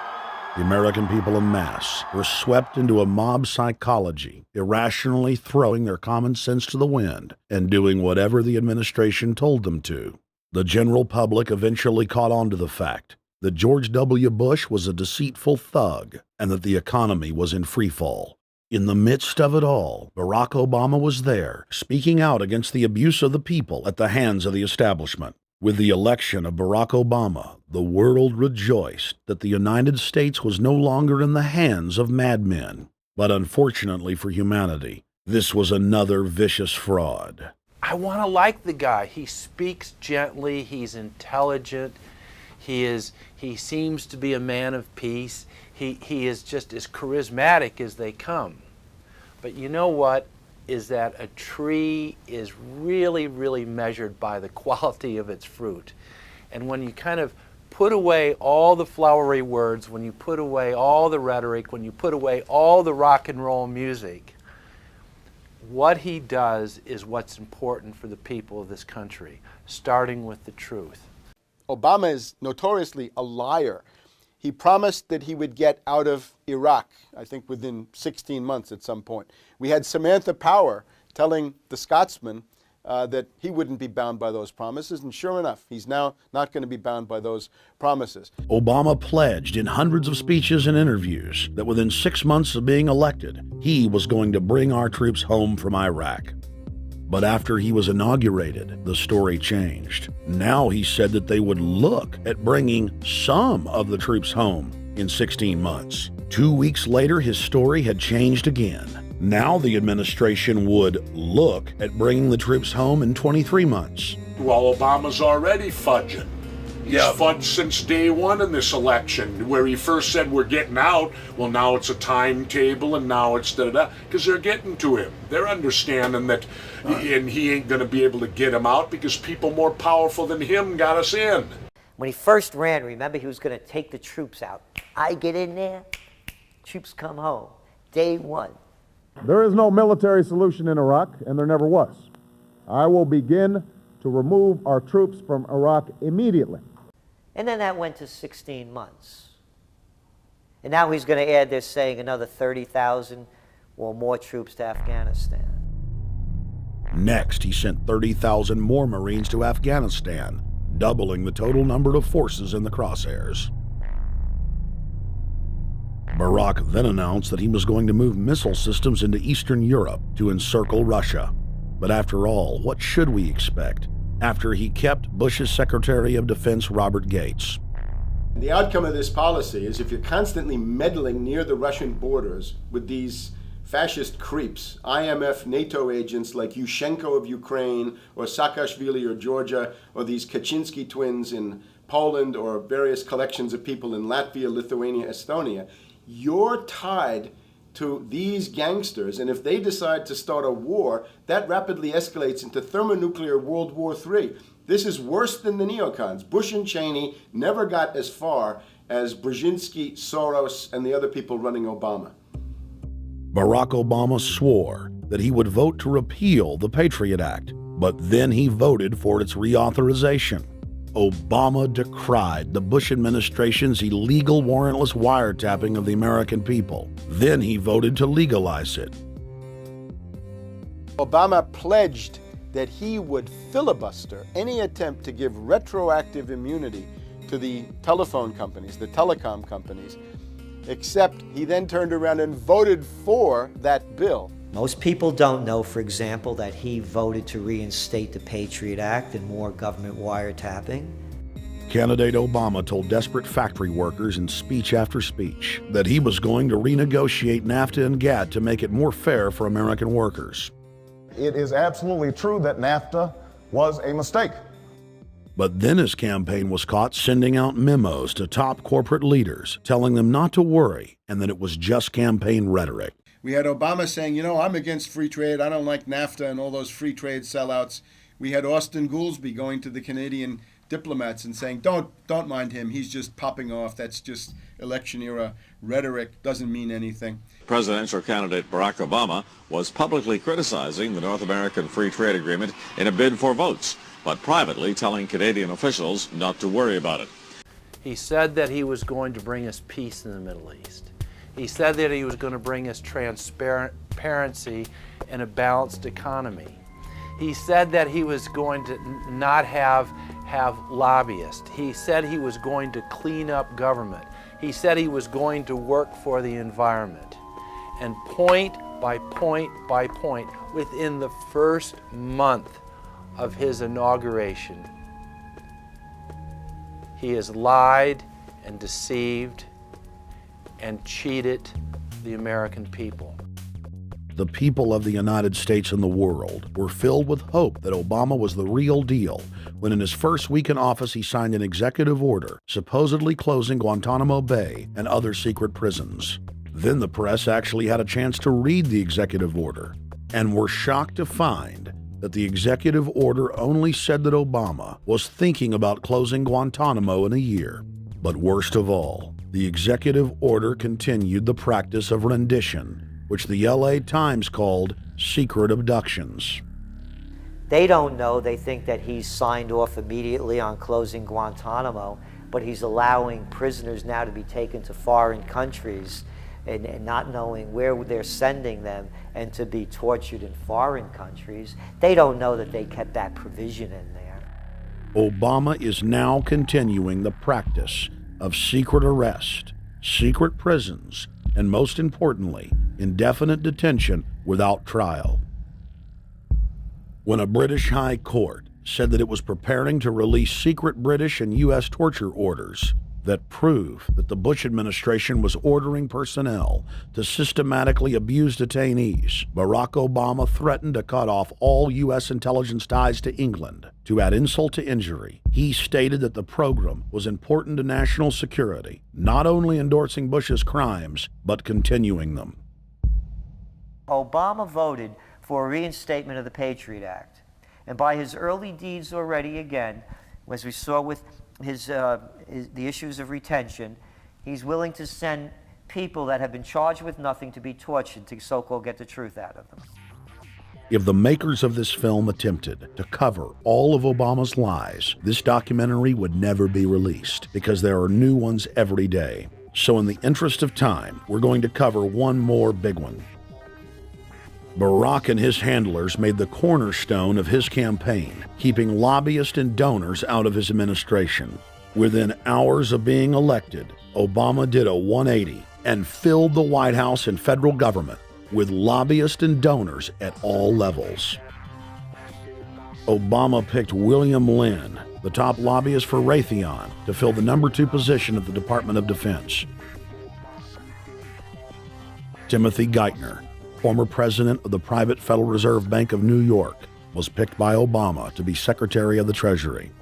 The American people en masse were swept into a mob psychology, irrationally throwing their common sense to the wind and doing whatever the administration told them to. The general public eventually caught on to the fact that George W. Bush was a deceitful thug and that the economy was in freefall. In the midst of it all, Barack Obama was there, speaking out against the abuse of the people at the hands of the establishment. With the election of Barack Obama, the world rejoiced that the United States was no longer in the hands of madmen. But unfortunately for humanity, this was another vicious fraud. I want to like the guy. He speaks gently, he's intelligent, he seems to be a man of peace. He is just as charismatic as they come. But you know what? Is that a tree is really, really measured by the quality of its fruit. And when you kind of put away all the flowery words, when you put away all the rhetoric, when you put away all the rock and roll music, What he does is what's important for the people of this country, starting with the truth. Obama is notoriously a liar. He promised that he would get out of Iraq, I think within 16 months at some point. We had Samantha Power telling the Scotsman that he wouldn't be bound by those promises, and sure enough, he's now not going to be bound by those promises. Obama pledged in hundreds of speeches and interviews that within 6 months of being elected, he was going to bring our troops home from Iraq. But after he was inaugurated, the story changed. Now he said that they would look at bringing some of the troops home in 16 months. 2 weeks later, his story had changed again. Now the administration would look at bringing the troops home in 23 months. Well, Obama's already fudging. He's fudged since day one in this election, where he first said we're getting out. Well, now it's a timetable, and now it's da-da-da, because they're getting to him. They're understanding that, and he ain't going to be able to get him out because people more powerful than him got us in. When he first ran, remember, he was going to take the troops out. I get in there, troops come home. Day one. There is no military solution in Iraq, and there never was. I will begin to remove our troops from Iraq immediately. And then that went to 16 months. And now he's going to add, they're saying, another 30,000 or more troops to Afghanistan. Next, he sent 30,000 more Marines to Afghanistan, doubling the total number of forces in the crosshairs. Barack then announced that he was going to move missile systems into Eastern Europe to encircle Russia. But after all, what should we expect after he kept Bush's Secretary of Defense Robert Gates? The outcome of this policy is if you're constantly meddling near the Russian borders with these fascist creeps, IMF, NATO agents like Yushchenko of Ukraine, or Saakashvili of Georgia, or these Kaczynski twins in Poland, or various collections of people in Latvia, Lithuania, Estonia, you're tied to these gangsters, and if they decide to start a war, that rapidly escalates into thermonuclear World War III. This is worse than the neocons. Bush and Cheney never got as far as Brzezinski, Soros, and the other people running Obama. Barack Obama swore that he would vote to repeal the Patriot Act, but then he voted for its reauthorization. Obama decried the Bush administration's illegal warrantless wiretapping of the American people. Then he voted to legalize it. Obama pledged that he would filibuster any attempt to give retroactive immunity to the telephone companies, the telecom companies, except he then turned around and voted for that bill. Most people don't know, for example, that he voted to reinstate the Patriot Act and more government wiretapping. Candidate Obama told desperate factory workers in speech after speech that he was going to renegotiate NAFTA and GATT to make it more fair for American workers. It is absolutely true that NAFTA was a mistake. But then his campaign was caught sending out memos to top corporate leaders, telling them not to worry and that it was just campaign rhetoric. We had Obama saying, you know, I'm against free trade. I don't like NAFTA and all those free trade sellouts. We had Austin Goolsbee going to the Canadian diplomats and saying, don't mind him. He's just popping off. That's just election era rhetoric. Doesn't mean anything. Presidential candidate Barack Obama was publicly criticizing the North American Free Trade Agreement in a bid for votes, but privately telling Canadian officials not to worry about it. He said that he was going to bring us peace in the Middle East. He said that he was going to bring us transparency and a balanced economy. He said that he was going to not have lobbyists. He said he was going to clean up government. He said he was going to work for the environment. And point by point by point, within the first month of his inauguration, he has lied and deceived and cheated the American people. The people of the United States and the world were filled with hope that Obama was the real deal when in his first week in office he signed an executive order supposedly closing Guantanamo Bay and other secret prisons. Then the press actually had a chance to read the executive order and were shocked to find that the executive order only said that Obama was thinking about closing Guantanamo in a year. But worst of all, the executive order continued the practice of rendition which the LA Times called secret abductions. They don't know. They think that he's signed off immediately on closing Guantanamo, but he's allowing prisoners now to be taken to foreign countries and not knowing where they're sending them and to be tortured in foreign countries. They don't know that they kept that provision in there. Obama is now continuing the practice of secret arrest, secret prisons, and most importantly, indefinite detention without trial. When a British High Court said that it was preparing to release secret British and U.S. torture orders that prove that the Bush administration was ordering personnel to systematically abuse detainees, Barack Obama threatened to cut off all U.S. intelligence ties to England. To add insult to injury, he stated that the program was important to national security, not only endorsing Bush's crimes, but continuing them. Obama voted for a reinstatement of the Patriot Act. And by his early deeds already, again, as we saw with the issues of retention, he's willing to send people that have been charged with nothing to be tortured to so-called get the truth out of them. If the makers of this film attempted to cover all of Obama's lies, this documentary would never be released because there are new ones every day. So in the interest of time, we're going to cover one more big one. Barack and his handlers made the cornerstone of his campaign, keeping lobbyists and donors out of his administration. Within hours of being elected, Obama did a 180 and filled the White House and federal government with lobbyists and donors at all levels. Obama picked William Lynn, the top lobbyist for Raytheon, to fill the #2 position at the Department of Defense. Timothy Geithner, former president of the private Federal Reserve Bank of New York, was picked by Obama to be Secretary of the Treasury.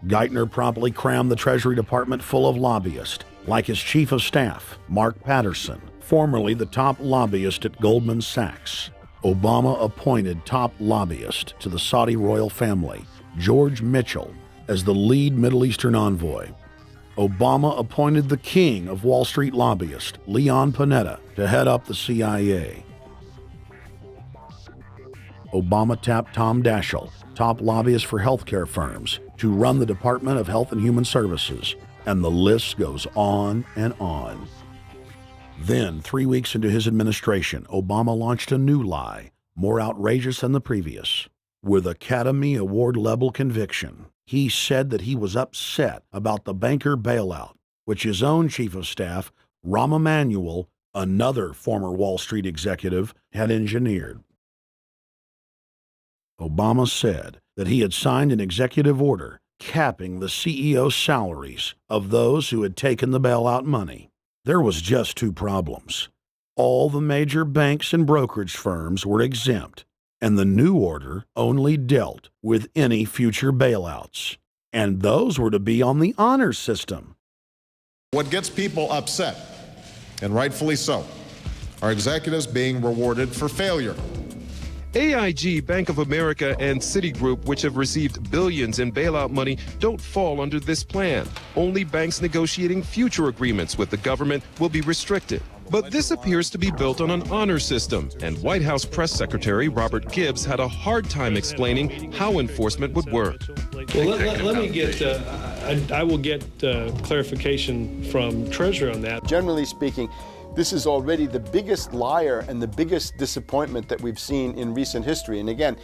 Geithner promptly crammed the Treasury Department full of lobbyists, like his chief of staff, Mark Patterson, formerly the top lobbyist at Goldman Sachs. Obama appointed top lobbyist to the Saudi royal family, George Mitchell, as the lead Middle Eastern envoy. Obama appointed the king of Wall Street lobbyists, Leon Panetta, to head up the CIA. Obama tapped Tom Daschle, top lobbyist for healthcare firms, to run the Department of Health and Human Services, and the list goes on and on. Then, 3 weeks into his administration, Obama launched a new lie, more outrageous than the previous. With Academy Award-level conviction, he said that he was upset about the banker bailout, which his own chief of staff, Rahm Emanuel, another former Wall Street executive, had engineered. Obama said that he had signed an executive order capping the CEO's salaries of those who had taken the bailout money. There was just 2 problems. All the major banks and brokerage firms were exempt, and the new order only dealt with any future bailouts, and those were to be on the honor system. What gets people upset, and rightfully so, are executives being rewarded for failure. AIG, Bank of America, and Citigroup, which have received billions in bailout money, don't fall under this plan. Only banks negotiating future agreements with the government will be restricted. But this appears to be built on an honor system, and White House Press Secretary Robert Gibbs had a hard time explaining how enforcement would work. Well, let me get, I will get clarification from Treasury on that. Generally speaking, this is already the biggest liar and the biggest disappointment that we've seen in recent history. And again,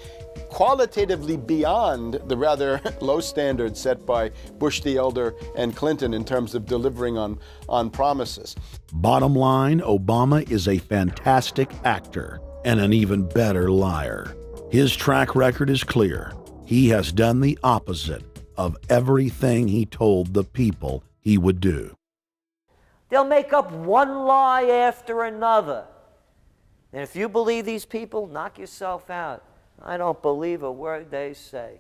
qualitatively beyond the rather low standards set by Bush the Elder and Clinton in terms of delivering on promises. Bottom line, Obama is a fantastic actor and an even better liar. His track record is clear. He has done the opposite of everything he told the people he would do. They'll make up one lie after another. And if you believe these people, knock yourself out. I don't believe a word they say.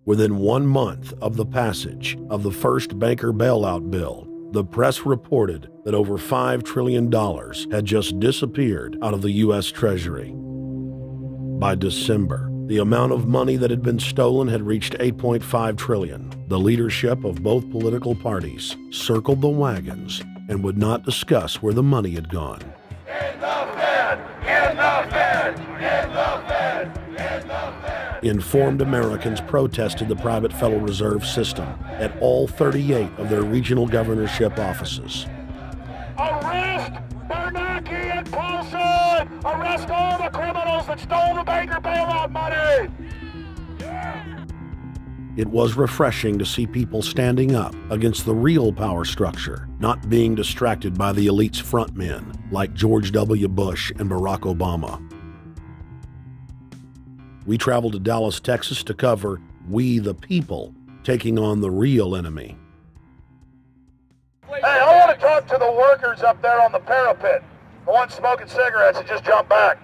Within 1 month of the passage of the first banker bailout bill, the press reported that over $5 trillion had just disappeared out of the U.S. Treasury. By December, the amount of money that had been stolen had reached $8.5 trillion. The leadership of both political parties circled the wagons and would not discuss where the money had gone. In the Fed! In the Fed! In the Fed! In the Fed! Informed Americans protested the private Federal Reserve System at all 38 of their regional governorship offices. Arrest Bernanke and Paulson! Arrest all the criminals that stole the banker bailout money! It was refreshing to see people standing up against the real power structure, not being distracted by the elite's frontmen like George W. Bush and Barack Obama. We traveled to Dallas, Texas to cover We the People taking on the real enemy. Hey, I want to talk to the workers up there on the parapet. The ones smoking cigarettes that just jumped back.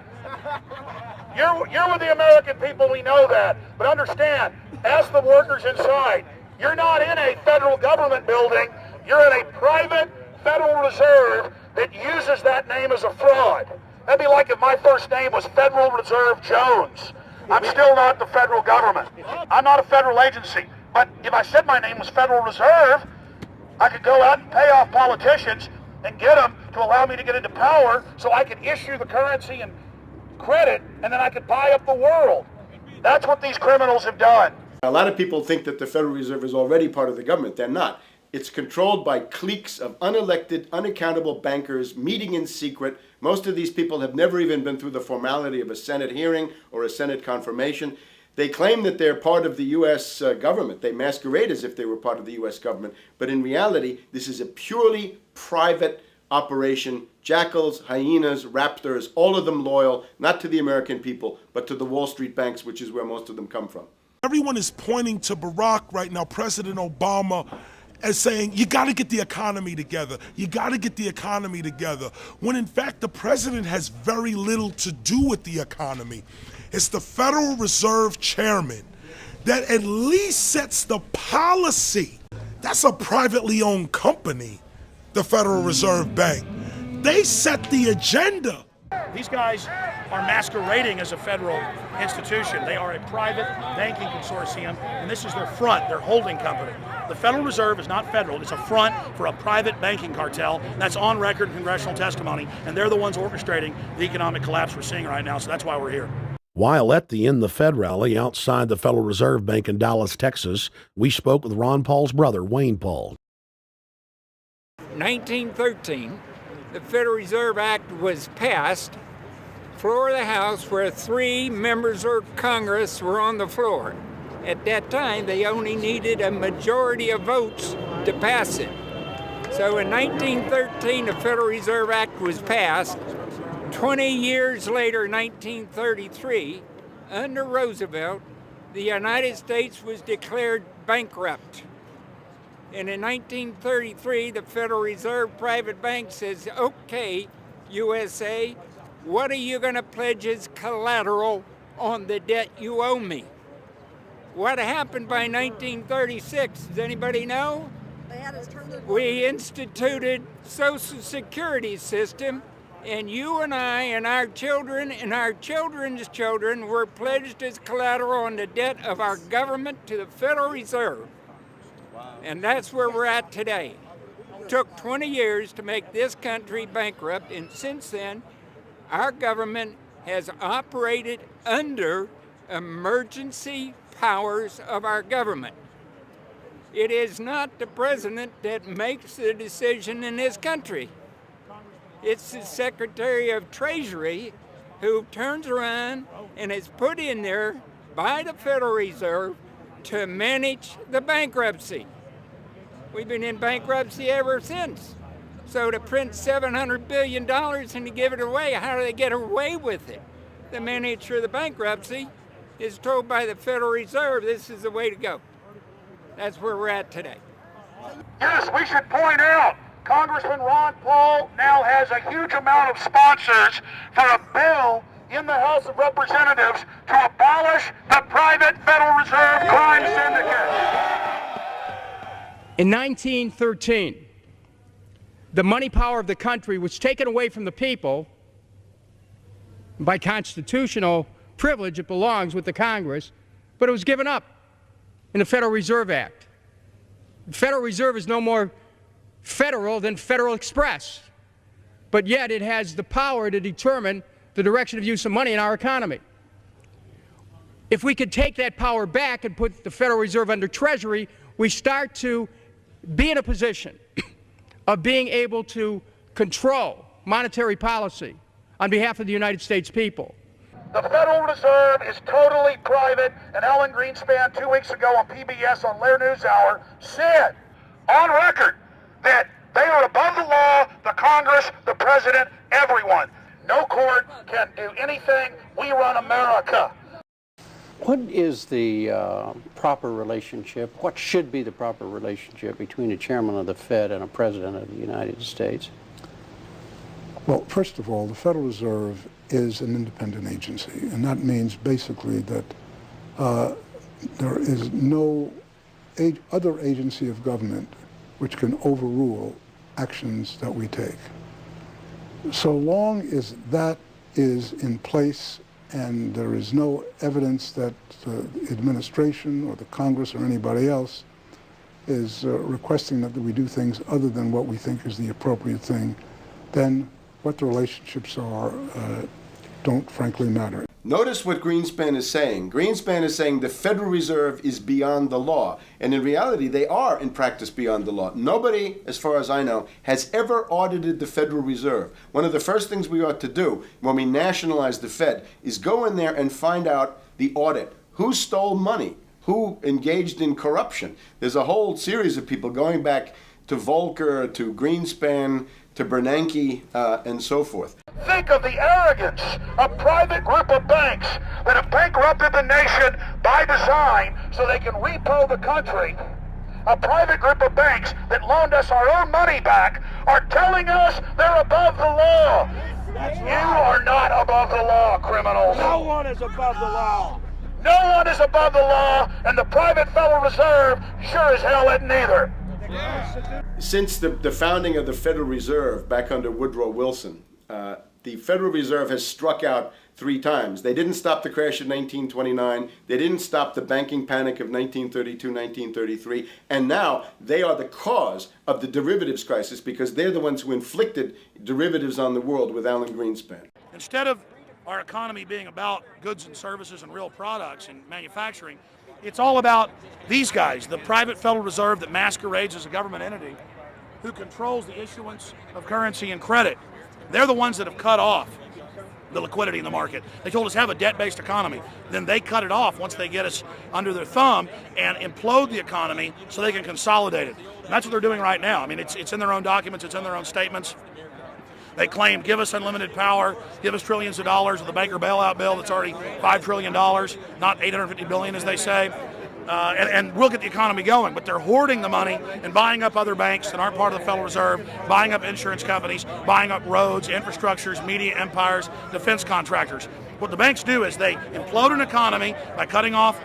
You're with the American people, we know that. But understand, ask the workers inside. You're not in a federal government building. You're in a private Federal Reserve that uses that name as a fraud. That'd be like if my first name was Federal Reserve Jones. I'm still not the federal government. I'm not a federal agency. But if I said my name was Federal Reserve, I could go out and pay off politicians and get them to allow me to get into power so I could issue the currency and credit, and then I could buy up the world. That's what these criminals have done. A lot of people think that the Federal Reserve is already part of the government. They're not. It's controlled by cliques of unelected, unaccountable bankers meeting in secret. Most of these people have never even been through the formality of a Senate hearing or a Senate confirmation. They claim that they're part of the U.S. government. They masquerade as if they were part of the U.S. government. But in reality, this is a purely private operation. Jackals, hyenas, raptors, all of them loyal, not to the American people, but to the Wall Street banks, which is where most of them come from. Everyone is pointing to Barack right now, President Obama, as saying, you got to get the economy together. You got to get the economy together. When in fact, the president has very little to do with the economy. It's the Federal Reserve chairman that at least sets the policy. That's a privately owned company, the Federal Reserve Bank. They set the agenda. These guys are masquerading as a federal institution. They are a private banking consortium, and this is their front, their holding company. The Federal Reserve is not federal. It's a front for a private banking cartel. That's on record in congressional testimony, and they're the ones orchestrating the economic collapse we're seeing right now, so that's why we're here. While at the In the Fed rally outside the Federal Reserve Bank in Dallas, Texas, we spoke with Ron Paul's brother, Wayne Paul. 1913, the Federal Reserve Act was passed, floor of the House, where 3 members of Congress were on the floor. At that time, they only needed a majority of votes to pass it. So in 1913, the Federal Reserve Act was passed. 20 years later, 1933, under Roosevelt, the United States was declared bankrupt. And in 1933, the Federal Reserve Private Bank says, okay, USA, what are you going to pledge as collateral on the debt you owe me? What happened by 1936? Does anybody know? We instituted Social Security system, and you and I and our children and our children's children were pledged as collateral on the debt of our government to the Federal Reserve. And that's where we're at today. It took 20 years to make this country bankrupt, and since then, our government has operated under emergency powers of our government. It is not the president that makes the decision in this country. It's the Secretary of Treasury who turns around and is put in there by the Federal Reserve to manage the bankruptcy. We've been in bankruptcy ever since. So to print $700 billion and to give it away, how do they get away with it? The manager of the bankruptcy is told by the Federal Reserve this is the way to go. That's where we're at today. Yes, we should point out, Congressman Ron Paul now has a huge amount of sponsors for a bill in the House of Representatives to abolish the private Federal Reserve crime syndicate. In 1913, the money power of the country was taken away from the people. By constitutional privilege, it belongs with the Congress, but it was given up in the Federal Reserve Act. The Federal Reserve is no more federal than Federal Express, but yet it has the power to determine the direction of use of money in our economy. If we could take that power back and put the Federal Reserve under Treasury, we start to be in a position of being able to control monetary policy on behalf of the United States people. The Federal Reserve is totally private, and Alan Greenspan 2 weeks ago on PBS on Lair NewsHour said on record that they are above the law, the Congress, the President, everyone. No court can do anything. We run America. What is the proper relationship, what should be the proper relationship between a chairman of the Fed and a president of the United States? Well, first of all, the Federal Reserve is an independent agency, and that means basically that there is no other agency of government which can overrule actions that we take. So long as that is in place and there is no evidence that the administration or the Congress or anybody else is requesting that we do things other than what we think is the appropriate thing, then what the relationships are don't frankly matter. Notice what Greenspan is saying. Greenspan is saying the Federal Reserve is beyond the law. And in reality, they are in practice beyond the law. Nobody, as far as I know, has ever audited the Federal Reserve. One of the first things we ought to do when we nationalize the Fed is go in there and find out the audit. Who stole money? Who engaged in corruption? There's a whole series of people going back to Volcker, to Greenspan, to Bernanke, and so forth. Think of the arrogance of private group of banks that have bankrupted the nation by design so they can repo the country. A private group of banks that loaned us our own money back are telling us they're above the law. You are not above the law, criminals. No one is above the law. No one is above the law, and the private Federal Reserve sure as hell isn't either. Since the founding of the Federal Reserve back under Woodrow Wilson, the Federal Reserve has struck out 3 times. They didn't stop the crash of 1929. They didn't stop the banking panic of 1932, 1933. And now they are the cause of the derivatives crisis because they're the ones who inflicted derivatives on the world with Alan Greenspan. Instead of our economy being about goods and services and real products and manufacturing, it's all about these guys, the private Federal Reserve that masquerades as a government entity who controls the issuance of currency and credit. They're the ones that have cut off the liquidity in the market. They told us have a debt-based economy. Then they cut it off once they get us under their thumb and implode the economy so they can consolidate it. And that's what they're doing right now. I mean, it's in their own documents, it's in their own statements. They claim, give us unlimited power, give us trillions of dollars of the Baker bailout bill that's already $5 trillion, not $850 billion as they say. And we'll get the economy going, but they're hoarding the money and buying up other banks that aren't part of the Federal Reserve, buying up insurance companies, buying up roads, infrastructures, media empires, defense contractors. What the banks do is they implode an economy by cutting off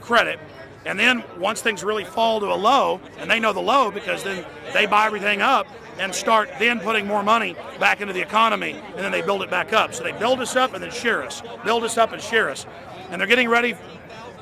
credit, and then once things really fall to a low, and they know the low because then they buy everything up and start then putting more money back into the economy, and then they build it back up. So they build us up and then shear us, build us up and shear us. And they're getting ready.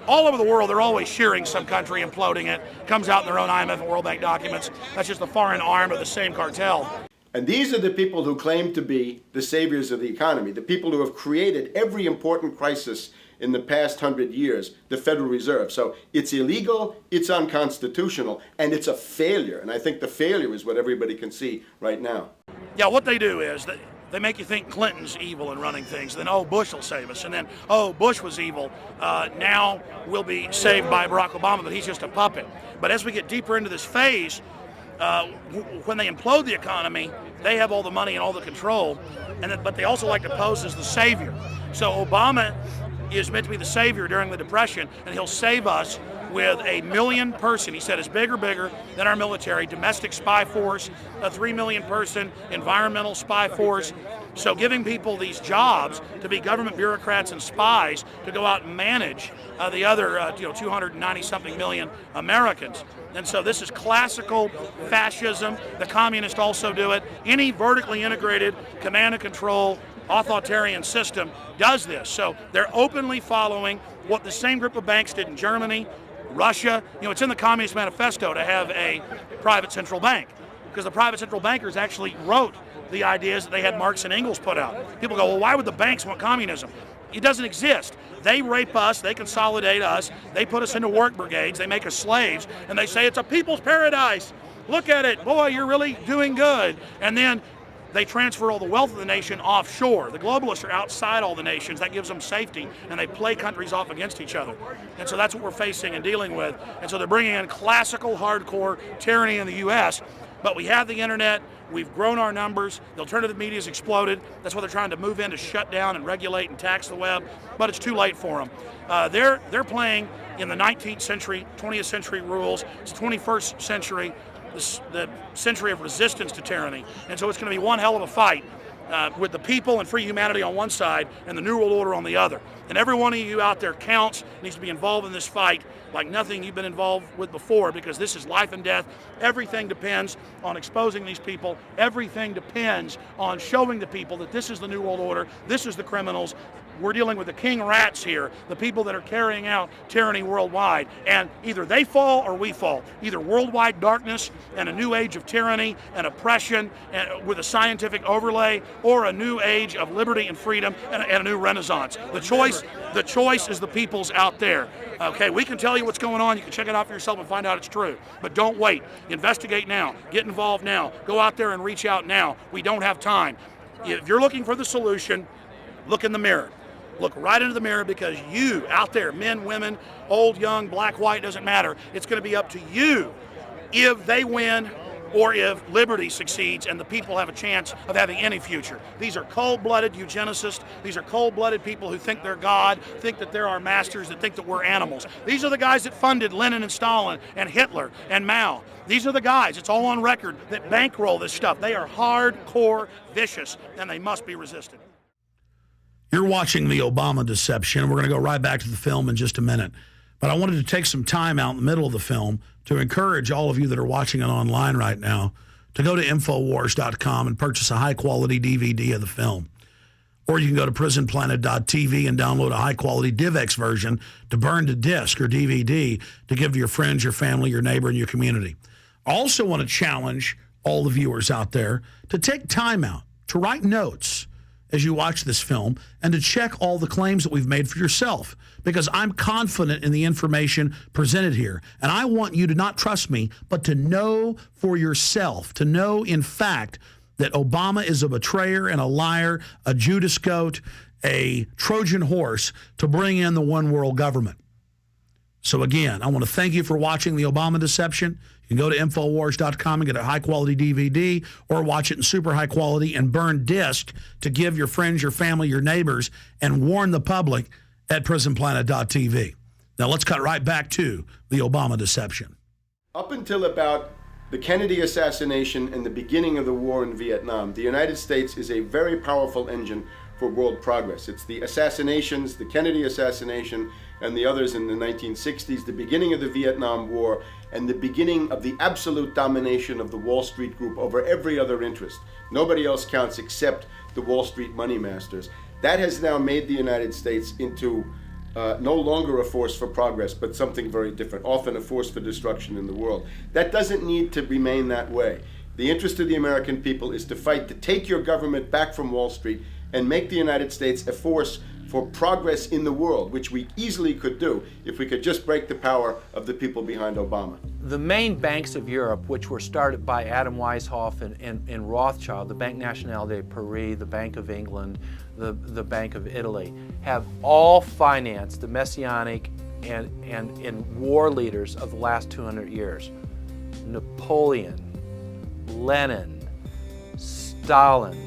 All over the world, they're always shearing some country, imploding it. Comes out in their own IMF and World Bank documents. That's just the foreign arm of the same cartel. And these are the people who claim to be the saviors of the economy, the people who have created every important crisis in the past 100 years, the Federal Reserve. So it's illegal, it's unconstitutional, and it's a failure. And I think the failure is what everybody can see right now. Yeah, what they do is they make you think Clinton's evil in running things. Then, oh, Bush will save us. And then, oh, Bush was evil. Now we'll be saved by Barack Obama, but he's just a puppet. But as we get deeper into this phase, when they implode the economy, they have all the money and all the control. But they also like to pose as the savior. So Obama is meant to be the savior during the Depression, and he'll save us with a 1 million person, he said, is bigger than our military, domestic spy force, a 3 million person environmental spy force. So giving people these jobs to be government bureaucrats and spies to go out and manage the other 290-something million Americans. And so this is classical fascism. The communists also do it. Any vertically integrated command and control authoritarian system does this. So they're openly following what the same group of banks did in Germany, Russia. It's in the Communist Manifesto to have a private central bank, because the private central bankers actually wrote the ideas that they had Marx and Engels put out. People go, well, why would the banks want communism? It doesn't exist. They rape us, they consolidate us, they put us into work brigades, they make us slaves, and they say it's a people's paradise. Look at it, boy, you're really doing good. And then they transfer all the wealth of the nation offshore. The globalists are outside all the nations. That gives them safety, and they play countries off against each other. And so that's what we're facing and dealing with. And so they're bringing in classical, hardcore tyranny in the U.S., but we have the internet. We've grown our numbers. The alternative media has exploded. That's why they're trying to move in to shut down and regulate and tax the web, but it's too late for them. They're playing in the 19th century, 20th century rules. It's the 21st century, the century of resistance to tyranny. And so it's going to be one hell of a fight with the people and free humanity on one side and the New World Order on the other. And every one of you out there counts, needs to be involved in this fight like nothing you've been involved with before, because this is life and death. Everything depends on exposing these people. Everything depends on showing the people that this is the New World Order, this is the criminals. We're dealing with the king rats here, the people that are carrying out tyranny worldwide. And either they fall or we fall. Either worldwide darkness and a new age of tyranny and oppression and with a scientific overlay, or a new age of liberty and freedom and a new renaissance. The choice is the people's out there. Okay, we can tell you what's going on. You can check it out for yourself and find out it's true. But don't wait. Investigate now. Get involved now. Go out there and reach out now. We don't have time. If you're looking for the solution, look in the mirror. Look right into the mirror, because you out there, men, women, old, young, black, white, doesn't matter. It's going to be up to you if they win or if liberty succeeds and the people have a chance of having any future. These are cold-blooded eugenicists. These are cold-blooded people who think they're God, think that they're our masters, that think that we're animals. These are the guys that funded Lenin and Stalin and Hitler and Mao. These are the guys, it's all on record, that bankroll this stuff. They are hardcore vicious, and they must be resisted. You're watching The Obama Deception. We're going to go right back to the film in just a minute. But I wanted to take some time out in the middle of the film to encourage all of you that are watching it online right now to go to Infowars.com and purchase a high-quality DVD of the film. Or you can go to PrisonPlanet.tv and download a high-quality DivX version to burn to disc or DVD to give to your friends, your family, your neighbor, and your community. I also want to challenge all the viewers out there to take time out to write notes as you watch this film and to check all the claims that we've made for yourself, because I'm confident in the information presented here. And I want you to not trust me, but to know for yourself, to know in fact that Obama is a betrayer and a liar, a Judas goat, a Trojan horse to bring in the one world government. So again, I want to thank you for watching The Obama Deception. You can go to Infowars.com and get a high-quality DVD, or watch it in super high quality and burn disc to give your friends, your family, your neighbors, and warn the public at PrisonPlanet.tv. Now let's cut right back to The Obama Deception. Up until about the Kennedy assassination and the beginning of the war in Vietnam, the United States is a very powerful engine for world progress. It's the assassinations, the Kennedy assassination, and the others in the 1960s, the beginning of the Vietnam War, and the beginning of the absolute domination of the Wall Street Group over every other interest. Nobody else counts except the Wall Street money masters. That has now made the United States into no longer a force for progress, but something very different, often a force for destruction in the world. That doesn't need to remain that way. The interest of the American people is to fight to take your government back from Wall Street and make the United States a force for progress in the world, which we easily could do if we could just break the power of the people behind Obama. The main banks of Europe, which were started by Adam Weishaupt and Rothschild, the Banque Nationale de Paris, the Bank of England, the Bank of Italy, have all financed the messianic and war leaders of the last 200 years. Napoleon, Lenin, Stalin.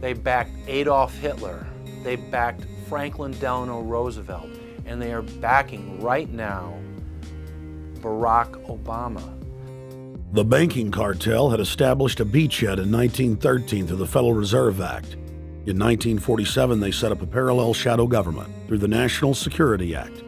They backed Adolf Hitler. They backed Franklin Delano Roosevelt. And they are backing right now Barack Obama. The banking cartel had established a beachhead in 1913 through the Federal Reserve Act. In 1947, they set up a parallel shadow government through the National Security Act.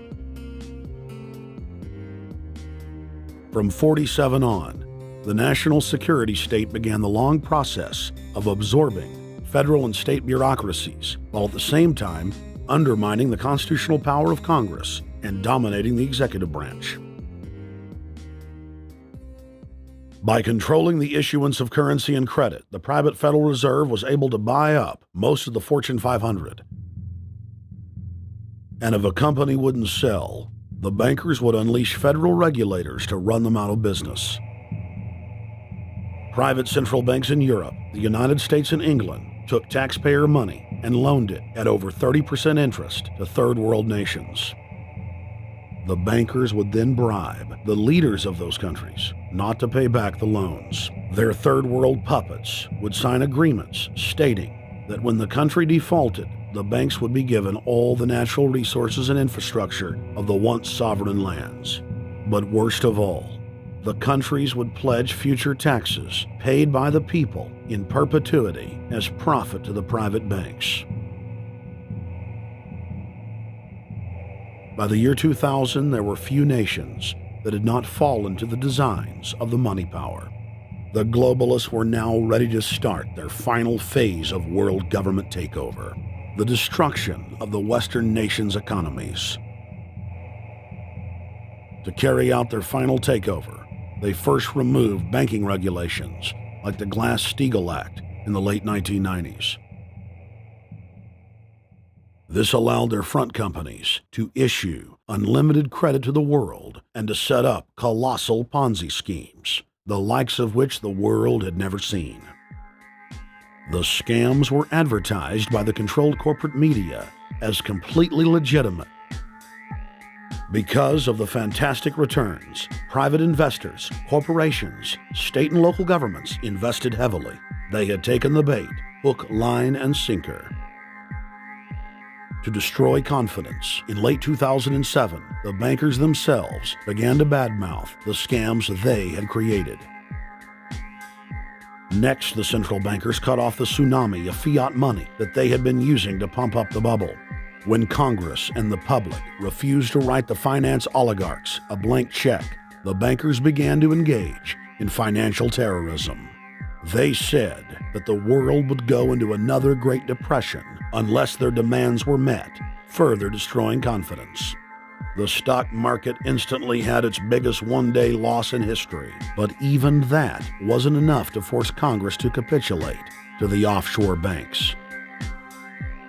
From 47 on, the national security state began the long process of absorbing federal and state bureaucracies, while at the same time undermining the constitutional power of Congress and dominating the executive branch. By controlling the issuance of currency and credit, the private Federal Reserve was able to buy up most of the Fortune 500. And if a company wouldn't sell, the bankers would unleash federal regulators to run them out of business. Private central banks in Europe, the United States, and England took taxpayer money and loaned it at over 30% interest to third world nations. The bankers would then bribe the leaders of those countries not to pay back the loans. Their third world puppets would sign agreements stating that when the country defaulted, the banks would be given all the natural resources and infrastructure of the once sovereign lands. But worst of all, the countries would pledge future taxes paid by the people in perpetuity as profit to the private banks. By the year 2000, there were few nations that had not fallen to the designs of the money power. The globalists were now ready to start their final phase of world government takeover, the destruction of the Western nations' economies. To carry out their final takeover, they first removed banking regulations like the Glass-Steagall Act in the late 1990s. This allowed their front companies to issue unlimited credit to the world and to set up colossal Ponzi schemes, the likes of which the world had never seen. The scams were advertised by the controlled corporate media as completely legitimate. Because of the fantastic returns, private investors, corporations, state and local governments invested heavily. They had taken the bait, hook, line, and sinker. To destroy confidence, in late 2007, the bankers themselves began to badmouth the scams they had created. Next, the central bankers cut off the tsunami of fiat money that they had been using to pump up the bubble. When Congress and the public refused to write the finance oligarchs a blank check, the bankers began to engage in financial terrorism. They said that the world would go into another Great Depression unless their demands were met, further destroying confidence. The stock market instantly had its biggest one-day loss in history, but even that wasn't enough to force Congress to capitulate to the offshore banks.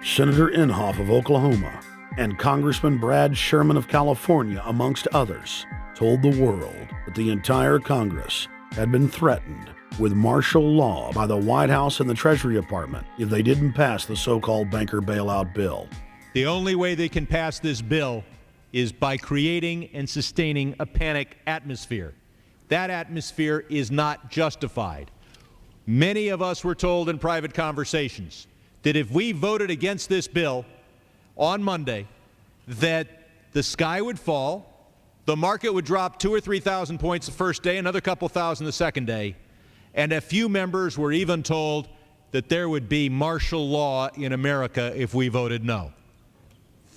Senator Inhofe of Oklahoma and Congressman Brad Sherman of California, amongst others, told the world that the entire Congress had been threatened with martial law by the White House and the Treasury Department if they didn't pass the so-called banker bailout bill. The only way they can pass this bill is by creating and sustaining a panic atmosphere. That atmosphere is not justified. Many of us were told in private conversations that if we voted against this bill on Monday, that the sky would fall, the market would drop 2,000 or 3,000 points the first day, another couple thousand the second day, and a few members were even told that there would be martial law in America if we voted no.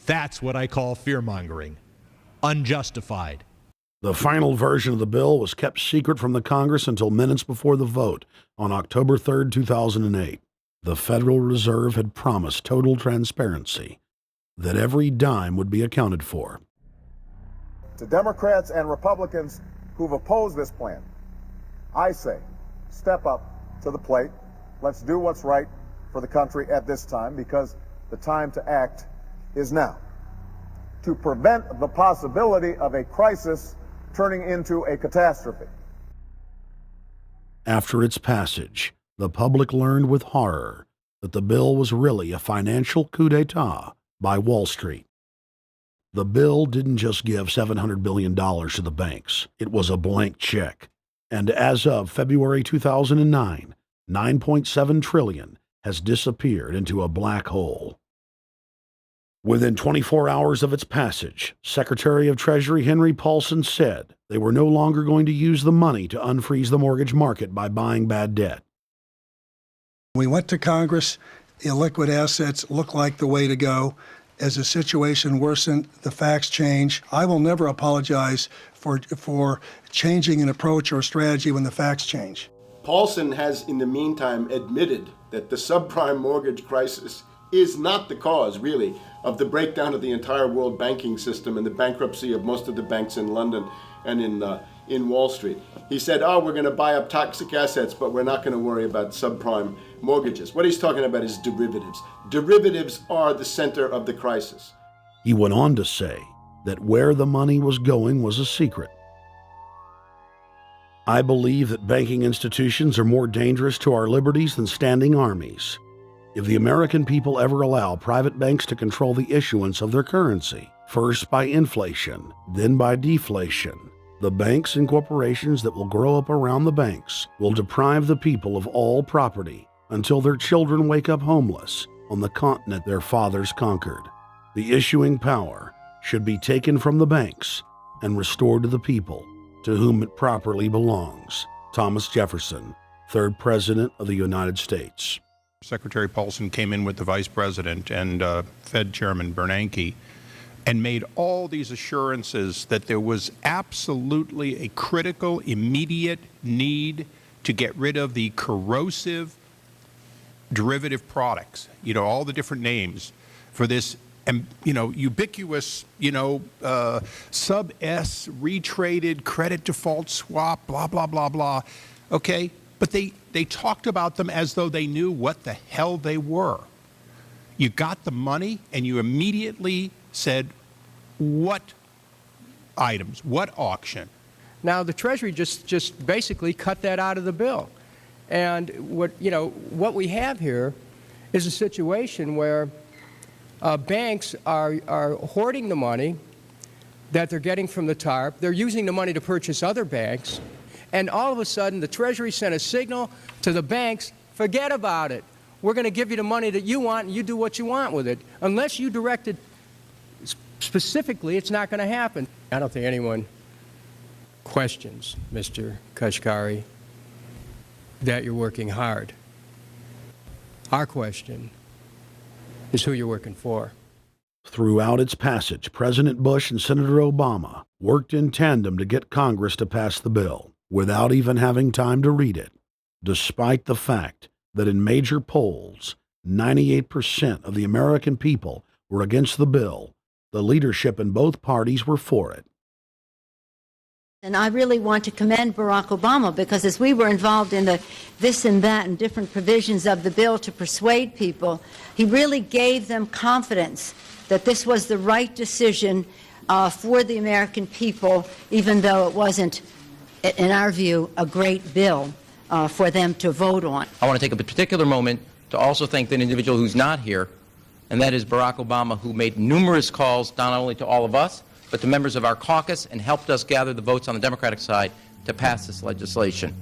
That's what I call fear-mongering. Unjustified. The final version of the bill was kept secret from the Congress until minutes before the vote on October 3, 2008. The Federal Reserve had promised total transparency, that every dime would be accounted for. To Democrats and Republicans who've opposed this plan, I say, step up to the plate. Let's do what's right for the country at this time, because the time to act is now, to prevent the possibility of a crisis turning into a catastrophe. After its passage, the public learned with horror that the bill was really a financial coup d'etat by Wall Street. The bill didn't just give $700 billion to the banks. It was a blank check. And as of February 2009, $9.7 trillion has disappeared into a black hole. Within 24 hours of its passage, Secretary of Treasury Henry Paulson said they were no longer going to use the money to unfreeze the mortgage market by buying bad debt. We went to Congress. Illiquid assets look like the way to go. As the situation worsened, the facts change. I will never apologize for changing an approach or strategy when the facts change. Paulson has, in the meantime, admitted that the subprime mortgage crisis is not the cause, really, of the breakdown of the entire world banking system and the bankruptcy of most of the banks in London and in Wall Street. He said, oh, we're going to buy up toxic assets, but we're not going to worry about subprime mortgages. What he's talking about is derivatives. Derivatives are the center of the crisis. He went on to say that where the money was going was a secret. I believe that banking institutions are more dangerous to our liberties than standing armies. If the American people ever allow private banks to control the issuance of their currency, first by inflation, then by deflation, the banks and corporations that will grow up around the banks will deprive the people of all property until their children wake up homeless on the continent their fathers conquered. The issuing power should be taken from the banks and restored to the people, to whom it properly belongs. Thomas Jefferson, 3rd President of the United States. Secretary Paulson came in with the Vice President and Fed Chairman Bernanke and made all these assurances that there was absolutely a critical, immediate need to get rid of the corrosive derivative products, all the different names for this, ubiquitous, sub-S retraded credit default swap, blah, blah, blah, blah. Okay? But they talked about them as though they knew what the hell they were. You got the money and you immediately said, what items, what auction? Now, the Treasury just basically cut that out of the bill. And what we have here is a situation where banks are hoarding the money that they're getting from the TARP. They're using the money to purchase other banks. And all of a sudden, the Treasury sent a signal to the banks, forget about it. We're going to give you the money that you want, and you do what you want with it. Unless you direct it specifically, it's not going to happen. I don't think anyone questions, Mr. Kashkari, that you're working hard. Our question is who you're working for. Throughout its passage, President Bush and Senator Obama worked in tandem to get Congress to pass the bill without even having time to read it, despite the fact that in major polls, 98% of the American people were against the bill. The leadership in both parties were for it. And I really want to commend Barack Obama, because as we were involved in the this and that and different provisions of the bill to persuade people, he really gave them confidence that this was the right decision for the American people, even though it wasn't, in our view, a great bill for them to vote on. I want to take a particular moment to also thank the individual who's not here, and that is Barack Obama, who made numerous calls not only to all of us, but to members of our caucus, and helped us gather the votes on the Democratic side to pass this legislation.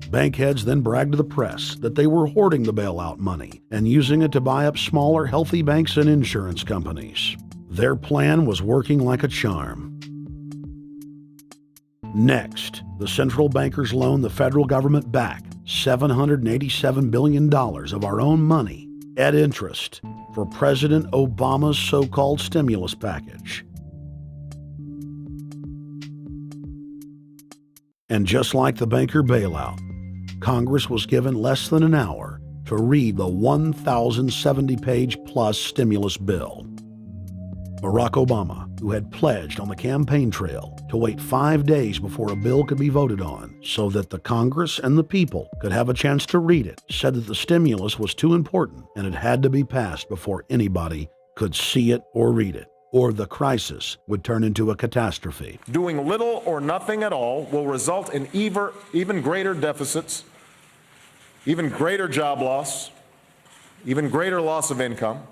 Bankheads then bragged to the press that they were hoarding the bailout money and using it to buy up smaller, healthy banks and insurance companies. Their plan was working like a charm. Next, the central bankers loaned the federal government back $787 billion of our own money at interest for President Obama's so-called stimulus package. And just like the banker bailout, Congress was given less than an hour to read the 1,070-page-plus stimulus bill. Barack Obama, who had pledged on the campaign trail to wait 5 days before a bill could be voted on so that the Congress and the people could have a chance to read it, said that the stimulus was too important and it had to be passed before anybody could see it or read it, or the crisis would turn into a catastrophe. Doing little or nothing at all will result in even greater deficits, even greater job loss, even greater loss of income,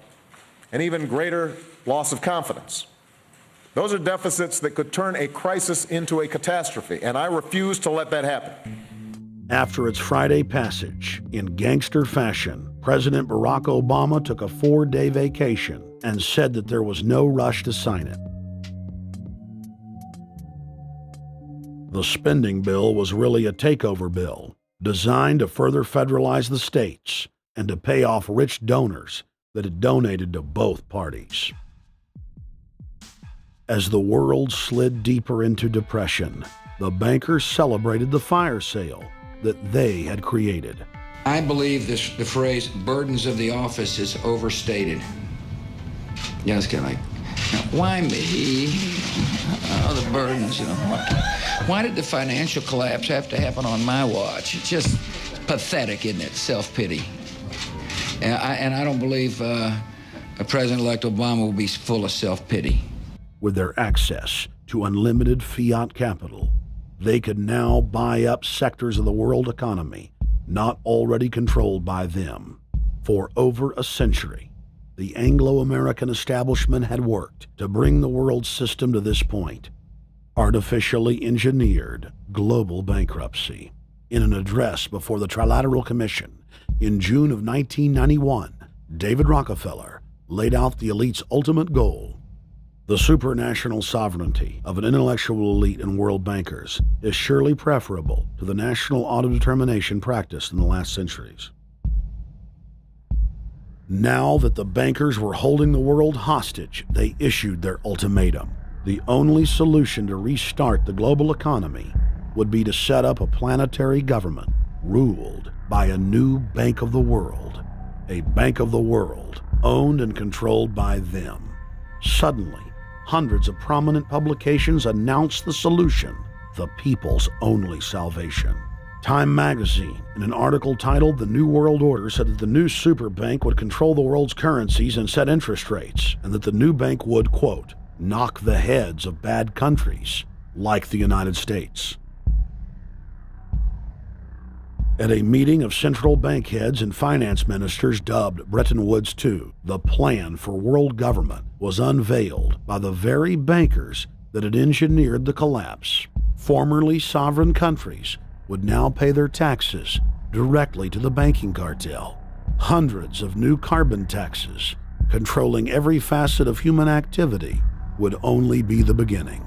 and even greater loss of confidence. Those are deficits that could turn a crisis into a catastrophe, and I refuse to let that happen. After its Friday passage, in gangster fashion, President Barack Obama took a 4-day vacation and said that there was no rush to sign it. The spending bill was really a takeover bill, designed to further federalize the states and to pay off rich donors that had donated to both parties. As the world slid deeper into depression, the bankers celebrated the fire sale that they had created. I believe the phrase burdens of the office is overstated. Yeah, it's kind of like Why me? Oh, the burdens, you know. Why did the financial collapse have to happen on my watch? It's just pathetic, isn't it? Self-pity. And I don't believe President-elect Obama will be full of self-pity. With their access to unlimited fiat capital, they could now buy up sectors of the world economy not already controlled by them. For over a century, the Anglo-American establishment had worked to bring the world system to this point. Artificially engineered global bankruptcy. In an address before the Trilateral Commission in June of 1991, David Rockefeller laid out the elite's ultimate goal. The supranational sovereignty of an intellectual elite and world bankers is surely preferable to the national autodetermination practiced in the last centuries. Now that the bankers were holding the world hostage, they issued their ultimatum. The only solution to restart the global economy would be to set up a planetary government ruled by a new Bank of the World, a Bank of the World owned and controlled by them. Suddenly, hundreds of prominent publications announced the solution, the people's only salvation. Time magazine, in an article titled The New World Order, said that the new super bank would control the world's currencies and set interest rates, and that the new bank would, quote, knock the heads of bad countries like the United States. At a meeting of central bank heads and finance ministers dubbed Bretton Woods II, the plan for world government was unveiled by the very bankers that had engineered the collapse. Formerly sovereign countries would now pay their taxes directly to the banking cartel. Hundreds of new carbon taxes, controlling every facet of human activity, would only be the beginning.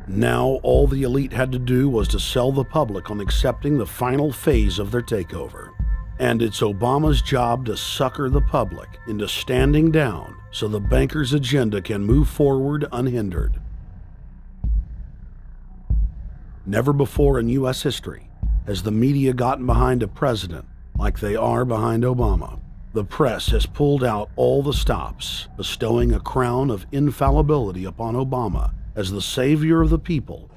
Now, all the elite had to do was to sell the public on accepting the final phase of their takeover. And it's Obama's job to sucker the public into standing down so the bankers' agenda can move forward unhindered. Never before in U.S. history has the media gotten behind a president like they are behind Obama. The press has pulled out all the stops, bestowing a crown of infallibility upon Obama as the savior of the people.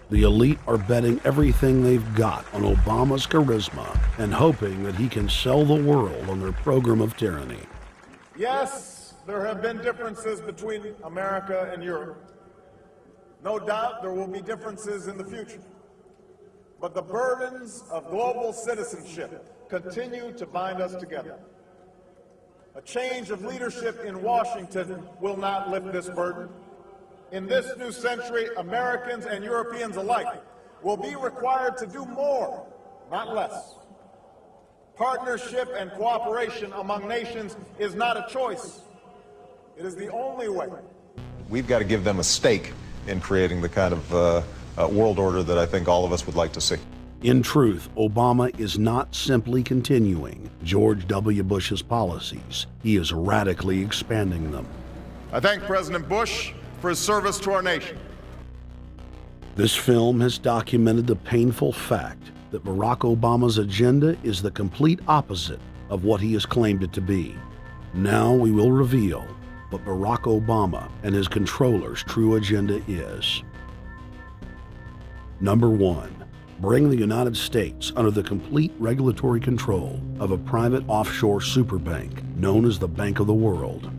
The elite are betting everything they've got on Obama's charisma and hoping that he can sell the world on their program of tyranny. Yes, there have been differences between America and Europe. No doubt there will be differences in the future. But the burdens of global citizenship continue to bind us together. A change of leadership in Washington will not lift this burden. In this new century, Americans and Europeans alike will be required to do more, not less. Partnership and cooperation among nations is not a choice. It is the only way. We've got to give them a stake in creating the kind of world order that I think all of us would like to see. In truth, Obama is not simply continuing George W. Bush's policies. He is radically expanding them. I thank President Bush for his service to our nation. This film has documented the painful fact that Barack Obama's agenda is the complete opposite of what he has claimed it to be. Now we will reveal what Barack Obama and his controllers' true agenda is. Number 1. Bring the United States under the complete regulatory control of a private offshore superbank known as the Bank of the World.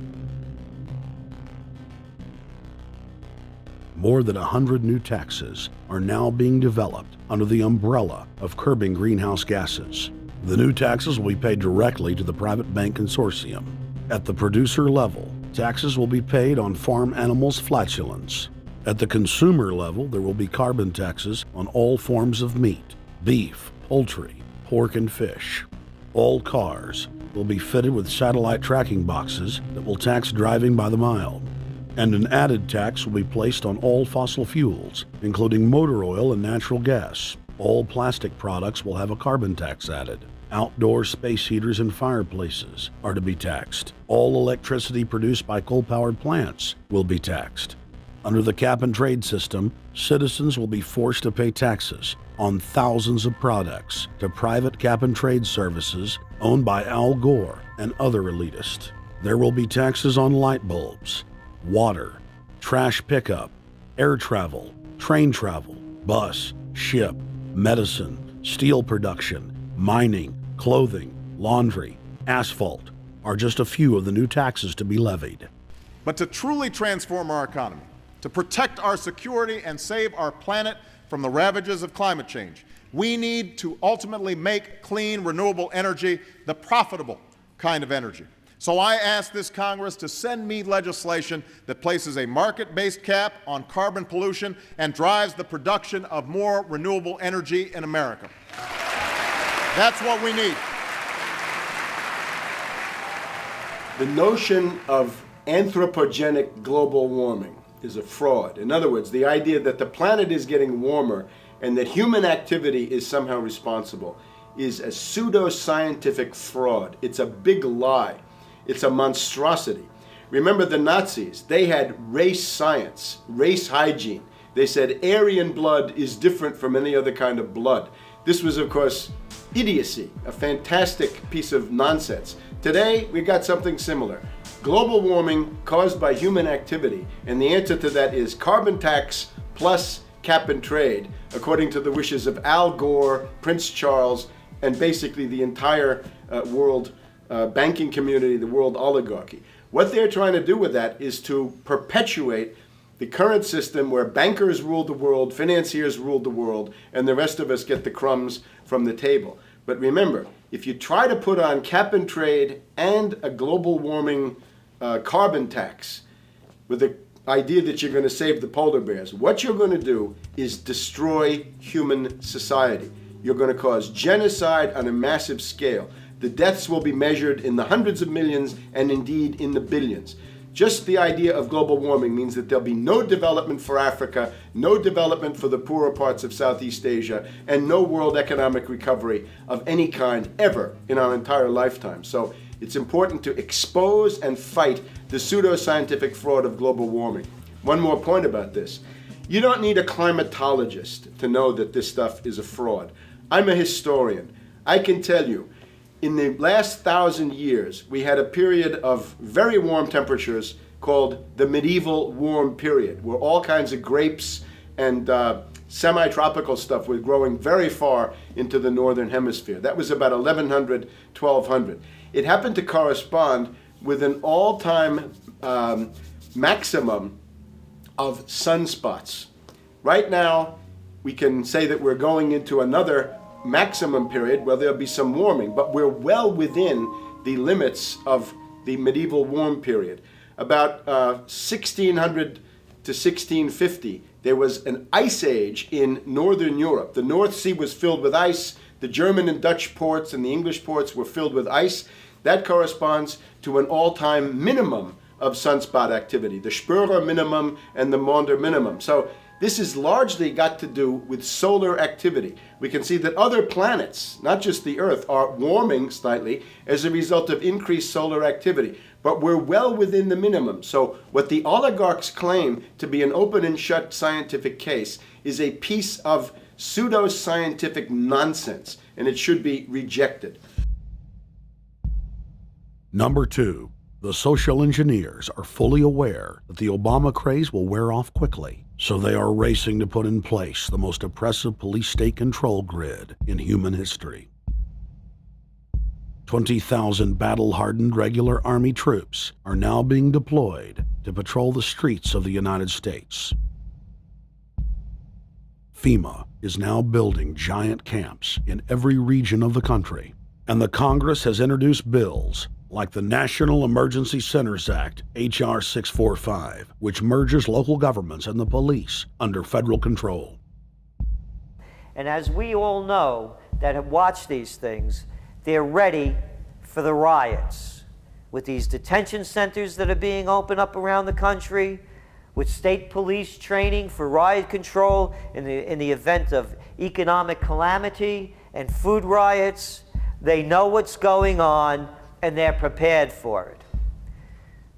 More than 100 new taxes are now being developed under the umbrella of curbing greenhouse gases. The new taxes will be paid directly to the private bank consortium. At the producer level, taxes will be paid on farm animals' flatulence. At the consumer level, there will be carbon taxes on all forms of meat, beef, poultry, pork, and fish. All cars will be fitted with satellite tracking boxes that will tax driving by the mile. And an added tax will be placed on all fossil fuels, including motor oil and natural gas. All plastic products will have a carbon tax added. Outdoor space heaters and fireplaces are to be taxed. All electricity produced by coal-powered plants will be taxed. Under the cap-and-trade system, citizens will be forced to pay taxes on thousands of products to private cap-and-trade services owned by Al Gore and other elitists. There will be taxes on light bulbs, water, trash pickup, air travel, train travel, bus, ship, medicine, steel production, mining, clothing, laundry, asphalt are just a few of the new taxes to be levied. But to truly transform our economy, to protect our security and save our planet from the ravages of climate change, we need to ultimately make clean, renewable energy the profitable kind of energy. So I ask this Congress to send me legislation that places a market-based cap on carbon pollution and drives the production of more renewable energy in America. That's what we need. The notion of anthropogenic global warming is a fraud. In other words, the idea that the planet is getting warmer and that human activity is somehow responsible is a pseudo-scientific fraud. It's a big lie. It's a monstrosity. Remember the Nazis, they had race science, race hygiene. They said Aryan blood is different from any other kind of blood. This was, of course, idiocy, a fantastic piece of nonsense. Today, we got something similar. Global warming caused by human activity, and the answer to that is carbon tax plus cap and trade, according to the wishes of Al Gore, Prince Charles, and basically the entire world banking community, the world oligarchy. What they're trying to do with that is to perpetuate the current system where bankers rule the world, financiers rule the world, and the rest of us get the crumbs from the table. But remember, if you try to put on cap and trade and a global warming carbon tax with the idea that you're going to save the polar bears, what you're going to do is destroy human society. You're going to cause genocide on a massive scale. The deaths will be measured in the hundreds of millions and indeed in the billions. Just the idea of global warming means that there'll be no development for Africa, no development for the poorer parts of Southeast Asia, and no world economic recovery of any kind ever in our entire lifetime. So it's important to expose and fight the pseudo-scientific fraud of global warming. One more point about this. You don't need a climatologist to know that this stuff is a fraud. I'm a historian. I can tell you, in the last 1,000 years, we had a period of very warm temperatures called the medieval warm period, where all kinds of grapes and semi-tropical stuff was growing very far into the northern hemisphere. That was about 1100, 1200. It happened to correspond with an all-time maximum of sunspots. Right now, we can say that we're going into another maximum period where there'll be some warming, but we're well within the limits of the medieval warm period. About 1600 to 1650, there was an ice age in northern Europe. The North Sea was filled with ice. The German and Dutch ports and the English ports were filled with ice. That corresponds to an all-time minimum of sunspot activity, the Spörer minimum and the Maunder minimum. So this has largely got to do with solar activity. We can see that other planets, not just the Earth, are warming slightly as a result of increased solar activity. But we're well within the minimum. So what the oligarchs claim to be an open and shut scientific case is a piece of pseudo-scientific nonsense, and it should be rejected. Number 2, the social engineers are fully aware that the Obama craze will wear off quickly, so they are racing to put in place the most oppressive police state control grid in human history. 20,000 battle-hardened regular Army troops are now being deployed to patrol the streets of the United States. FEMA is now building giant camps in every region of the country, and the Congress has introduced bills like the National Emergency Centers Act, H.R. 645, which merges local governments and the police under federal control. And as we all know that have watched these things, they're ready for the riots. With these detention centers that are being opened up around the country, with state police training for riot control in the event of economic calamity and food riots, they know what's going on and they're prepared for it.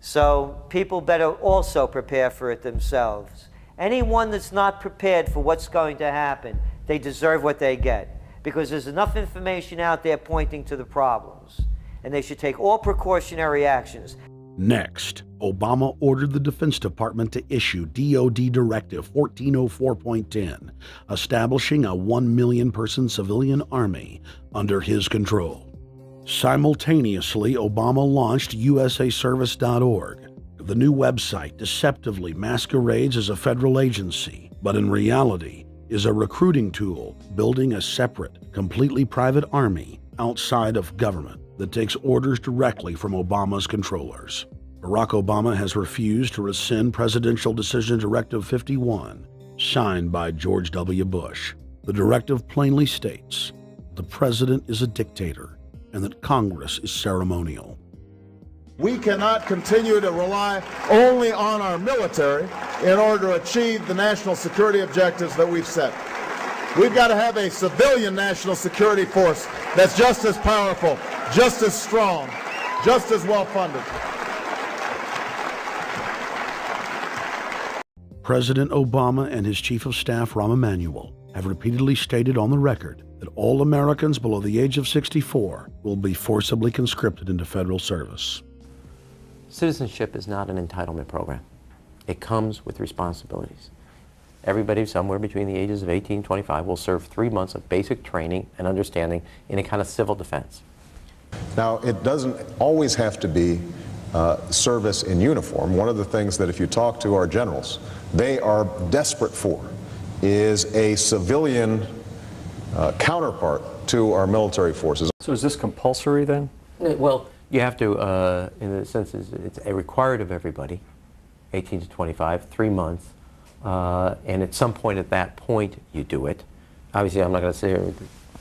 So people better also prepare for it themselves. Anyone that's not prepared for what's going to happen, they deserve what they get, because there's enough information out there pointing to the problems, and they should take all precautionary actions. Next, Obama ordered the Defense Department to issue DoD Directive 1404.10, establishing a 1 million person civilian army under his control. Simultaneously, Obama launched USAService.org. The new website deceptively masquerades as a federal agency, but in reality is a recruiting tool building a separate, completely private army outside of government that takes orders directly from Obama's controllers. Barack Obama has refused to rescind Presidential Decision Directive 51, signed by George W. Bush. The directive plainly states the president is a dictator and that Congress is ceremonial. We cannot continue to rely only on our military in order to achieve the national security objectives that we've set. We've got to have a civilian national security force that's just as powerful, just as strong, just as well funded. President Obama and his Chief of Staff, Rahm Emanuel, have repeatedly stated on the record that all Americans below the age of 64 will be forcibly conscripted into federal service. Citizenship is not an entitlement program. It comes with responsibilities. Everybody somewhere between the ages of 18 and 25 will serve 3 months of basic training and understanding in a kind of civil defense. Now, it doesn't always have to be service in uniform. One of the things that if you talk to our generals, they are desperate for is a civilian counterpart to our military forces. So is this compulsory then? Well, you have to, in the sense, it's required of everybody, 18 to 25, 3 months. And at some point at that point, you do it. Obviously, I'm not going to say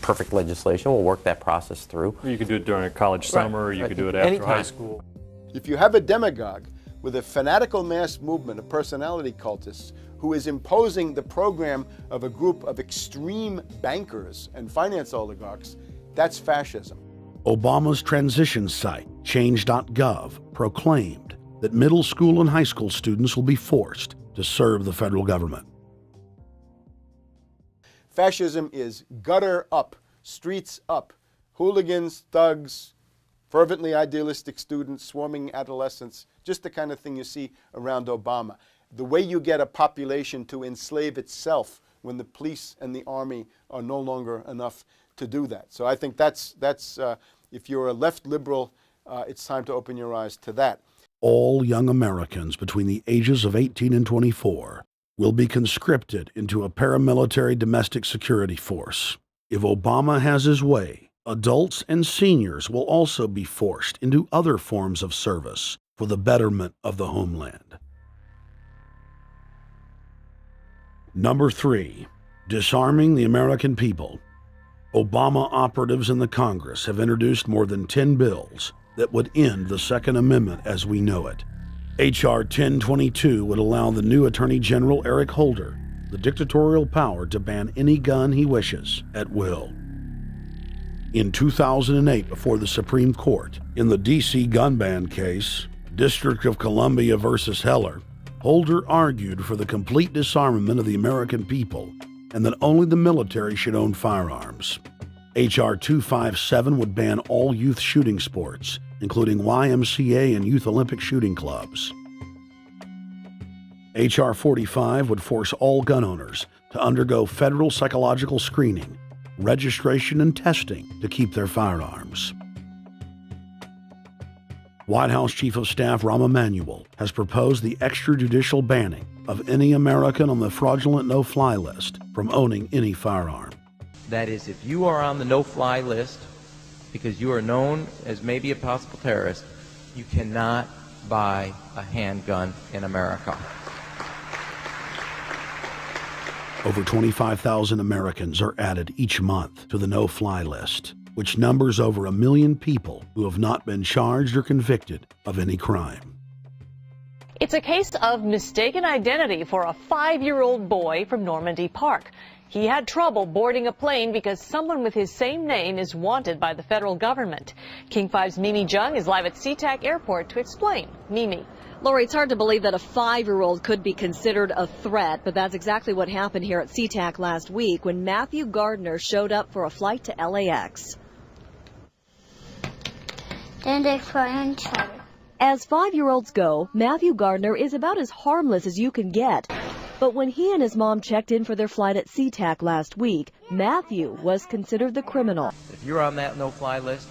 perfect legislation. We'll work that process through. You could do it during a college summer, or you could do it after high school. If you have a demagogue with a fanatical mass movement of personality cultists who is imposing the program of a group of extreme bankers and finance oligarchs, that's fascism. Obama's transition site, change.gov, proclaimed that middle school and high school students will be forced to serve the federal government. Fascism is gutter up, streets up, hooligans, thugs, fervently idealistic students, swarming adolescents, just the kind of thing you see around Obama. The way you get a population to enslave itself when the police and the army are no longer enough to do that. So I think that's if you're a left liberal, it's time to open your eyes to that. All young Americans between the ages of 18 and 24 will be conscripted into a paramilitary domestic security force. If Obama has his way, adults and seniors will also be forced into other forms of service for the betterment of the homeland. Number 3, disarming the American people. Obama operatives in the Congress have introduced more than 10 bills that would end the Second Amendment as we know it. H.R. 1022 would allow the new Attorney General Eric Holder the dictatorial power to ban any gun he wishes at will. In 2008, before the Supreme Court, in the D.C. gun ban case, District of Columbia versus Heller, Holder argued for the complete disarmament of the American people and that only the military should own firearms. H.R. 257 would ban all youth shooting sports, including YMCA and Youth Olympic shooting clubs. H.R. 45 would force all gun owners to undergo federal psychological screening, registration, and testing to keep their firearms. White House Chief of Staff Rahm Emanuel has proposed the extrajudicial banning of any American on the fraudulent no-fly list from owning any firearm. That is, if you are on the no-fly list because you are known as maybe a possible terrorist, you cannot buy a handgun in America. Over 25,000 Americans are added each month to the no-fly list, which numbers over 1 million people who have not been charged or convicted of any crime. It's a case of mistaken identity for a 5-year-old boy from Normandy Park. He had trouble boarding a plane because someone with his same name is wanted by the federal government. King 5's Mimi Jung is live at SeaTac Airport to explain. Mimi. Lori, it's hard to believe that a 5-year-old could be considered a threat, but that's exactly what happened here at SeaTac last week when Matthew Gardner showed up for a flight to LAX. Then they fly in charter. As 5-year-olds go, Matthew Gardner is about as harmless as you can get. But when he and his mom checked in for their flight at SeaTac last week, Matthew was considered the criminal. If you're on that no-fly list,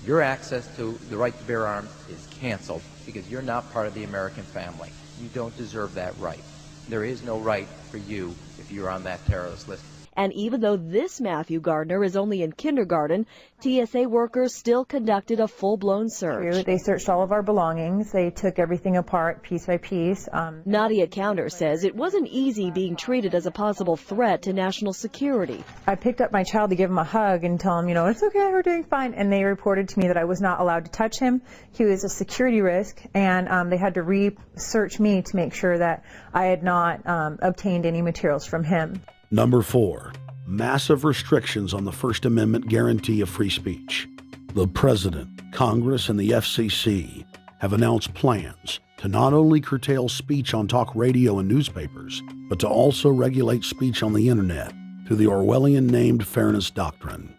your access to the right to bear arms is canceled because you're not part of the American family. You don't deserve that right. There is no right for you if you're on that terrorist list. And even though this Matthew Gardner is only in kindergarten, TSA workers still conducted a full-blown search. They searched all of our belongings. They took everything apart piece by piece. Nadia Counter says it wasn't easy being treated as a possible threat to national security. I picked up my child to give him a hug and tell him, you know, it's okay, we're doing fine. And they reported to me that I was not allowed to touch him. He was a security risk, and they had to research me to make sure that I had not obtained any materials from him. Number 4, massive restrictions on the First Amendment guarantee of free speech. The President, Congress, and the FCC have announced plans to not only curtail speech on talk radio and newspapers, but to also regulate speech on the internet through the Orwellian-named Fairness Doctrine.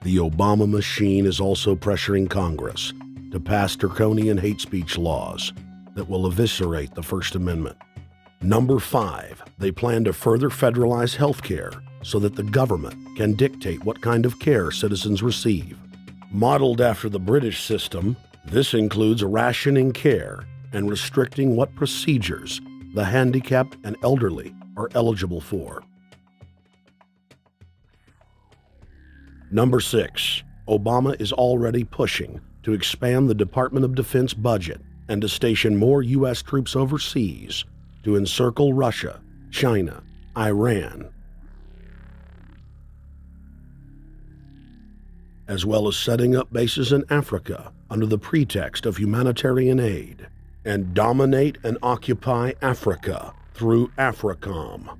The Obama machine is also pressuring Congress to pass draconian hate speech laws that will eviscerate the First Amendment. Number 5, they plan to further federalize health care so that the government can dictate what kind of care citizens receive. Modeled after the British system, this includes rationing care and restricting what procedures the handicapped and elderly are eligible for. Number 6, Obama is already pushing to expand the Department of Defense budget and to station more U.S. troops overseas to encircle Russia, China, Iran, as well as setting up bases in Africa under the pretext of humanitarian aid, and dominate and occupy Africa through AFRICOM.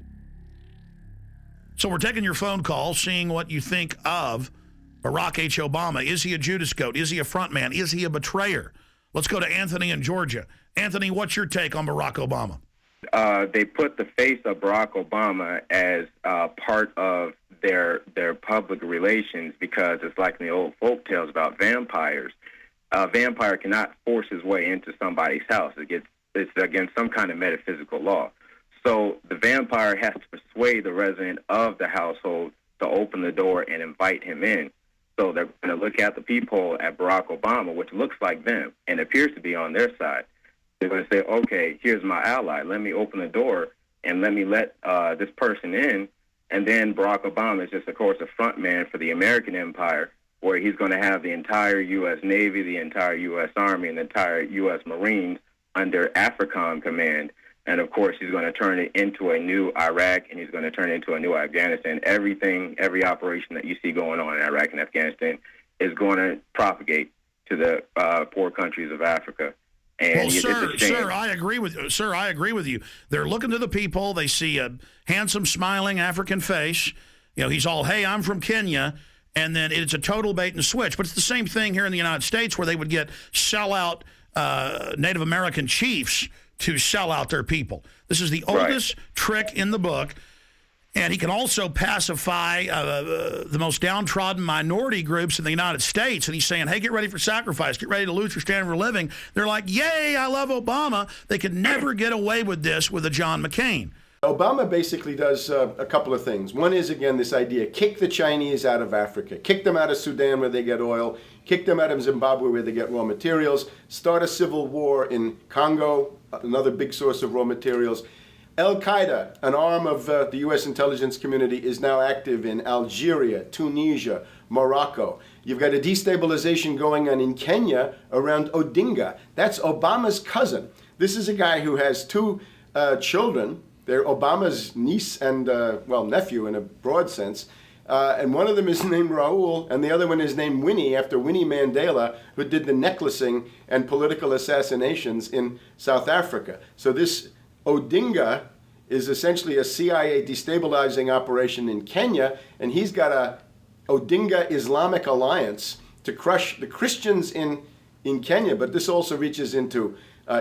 So we're taking your phone call, seeing what you think of Barack H. Obama. Is he a Judas goat? Is he a front man? Is he a betrayer? Let's go to Anthony in Georgia. Anthony, what's your take on Barack Obama? They put the face of Barack Obama as part of their public relations because it's like in the old folk tales about vampires. A vampire cannot force his way into somebody's house. It's against some kind of metaphysical law. So the vampire has to persuade the resident of the household to open the door and invite him in. So they're going to look at the peephole at Barack Obama, which looks like them and appears to be on their side. They're going to say, okay, here's my ally. Let me open the door and let me let this person in. And then Barack Obama is just, of course, a front man for the American empire, where he's going to have the entire U.S. Navy, the entire U.S. Army, and the entire U.S. Marines under AFRICOM command. And, of course, he's going to turn it into a new Iraq, and he's going to turn it into a new Afghanistan. Every operation that you see going on in Iraq and Afghanistan is going to propagate to the poor countries of Africa. And well, sir, I agree with you. Sir, I agree with you. They're looking to the people. They see a handsome, smiling African face. You know, he's all, hey, I'm from Kenya. And then it's a total bait and switch. But it's the same thing here in the United States where they would get sellout Native American chiefs to sell out their people. This is the oldest trick in the book. And he can also pacify the most downtrodden minority groups in the United States. And he's saying, hey, get ready for sacrifice. Get ready to lose your standard of living. They're like, yay, I love Obama. They could never get away with this with a John McCain. Obama basically does a couple of things. One is, again, this idea, kick the Chinese out of Africa. Kick them out of Sudan where they get oil. Kick them out of Zimbabwe where they get raw materials. Start a civil war in Congo, another big source of raw materials. Al-Qaeda, an arm of the U.S. intelligence community, is now active in Algeria, Tunisia, Morocco. You've got a destabilization going on in Kenya around Odinga. That's Obama's cousin. This is a guy who has two children. They're Obama's niece and, nephew in a broad sense. And one of them is named Raul, and the other one is named Winnie, after Winnie Mandela, who did the necklacing and political assassinations in South Africa. So this Odinga is essentially a CIA destabilizing operation in Kenya, and he's got a Odinga Islamic Alliance to crush the Christians in Kenya, but this also reaches into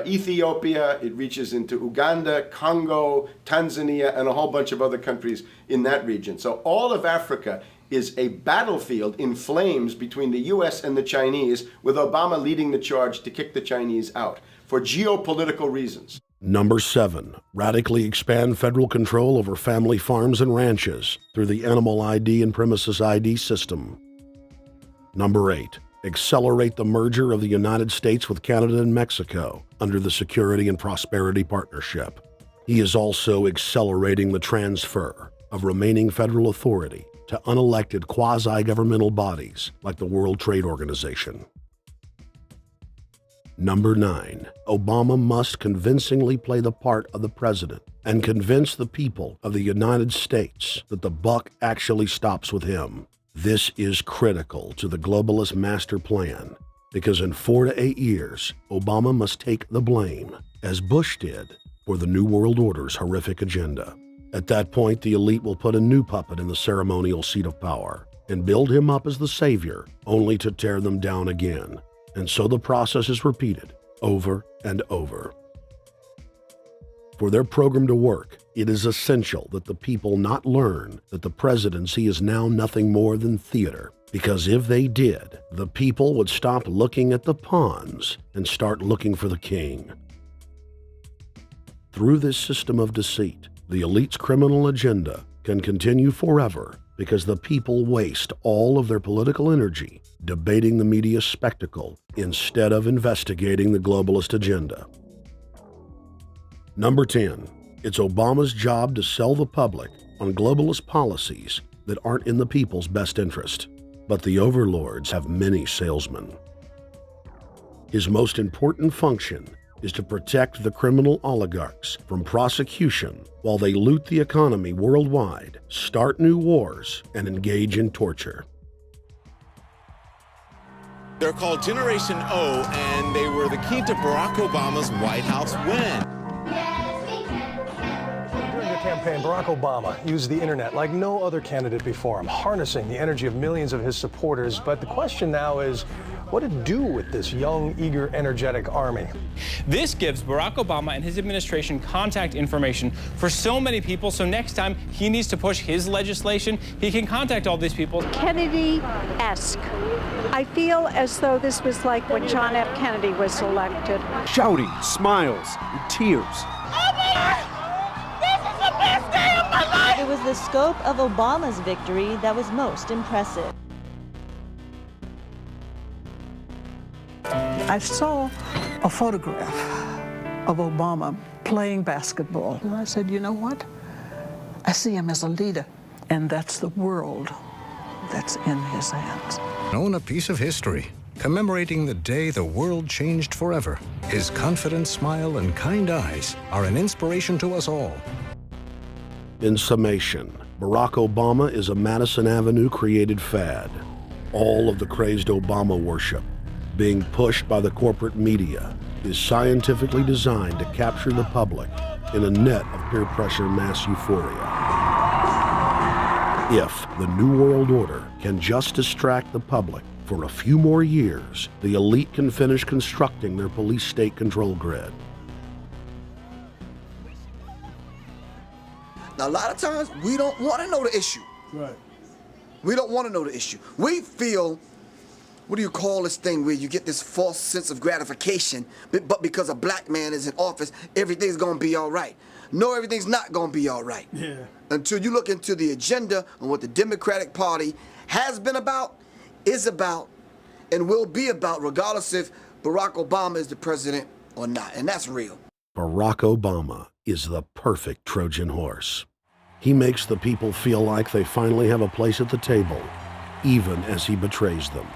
Ethiopia, it reaches into Uganda, Congo, Tanzania, and a whole bunch of other countries in that region. So all of Africa is a battlefield in flames between the U.S. and the Chinese, with Obama leading the charge to kick the Chinese out for geopolitical reasons. Number 7, radically expand federal control over family farms and ranches through the Animal ID and Premises ID system. Number 8, accelerate the merger of the United States with Canada and Mexico under the Security and Prosperity Partnership. He is also accelerating the transfer of remaining federal authority to unelected quasi-governmental bodies like the World Trade Organization. Number 9, Obama must convincingly play the part of the president and convince the people of the United States that the buck actually stops with him. This is critical to the globalist master plan because in 4 to 8 years, Obama must take the blame, as Bush did, for the New World Order's horrific agenda. At that point, the elite will put a new puppet in the ceremonial seat of power and build him up as the savior, only to tear them down again. And so the process is repeated over and over. For their program to work, it is essential that the people not learn that the presidency is now nothing more than theater, because if they did, the people would stop looking at the pawns and start looking for the king. Through this system of deceit, the elite's criminal agenda can continue forever because the people waste all of their political energy debating the media spectacle instead of investigating the globalist agenda. Number 10, it's Obama's job to sell the public on globalist policies that aren't in the people's best interest. But the overlords have many salesmen. His most important function is to protect the criminal oligarchs from prosecution while they loot the economy worldwide, start new wars, and engage in torture. They're called Generation O, and they were the key to Barack Obama's White House win. During the campaign, Barack Obama used the internet like no other candidate before him, harnessing the energy of millions of his supporters. But the question now is, what to do with this young, eager, energetic army? This gives Barack Obama and his administration contact information for so many people, so next time he needs to push his legislation, he can contact all these people. Kennedy-esque. I feel as though this was like when John F. Kennedy was elected. Shouting, smiles, and tears. It was the scope of Obama's victory that was most impressive. I saw a photograph of Obama playing basketball. And I said, you know what? I see him as a leader, and that's the world that's in his hands. Own a piece of history, commemorating the day the world changed forever. His confident smile and kind eyes are an inspiration to us all. In summation, Barack Obama is a Madison Avenue created fad. All of the crazed Obama worship being pushed by the corporate media is scientifically designed to capture the public in a net of peer pressure mass euphoria. If the New World Order can just distract the public for a few more years, the elite can finish constructing their police state control grid. Now, a lot of times, we don't want to know the issue. Right. We don't want to know the issue. We feel, what do you call this thing where you get this false sense of gratification, but because a black man is in office, everything's going to be all right. No, everything's not going to be all right. Yeah. Until you look into the agenda and what the Democratic Party has been about, is about, and will be about, regardless if Barack Obama is the president or not. And that's real. Barack Obama is the perfect Trojan horse. He makes the people feel like they finally have a place at the table, even as he betrays them.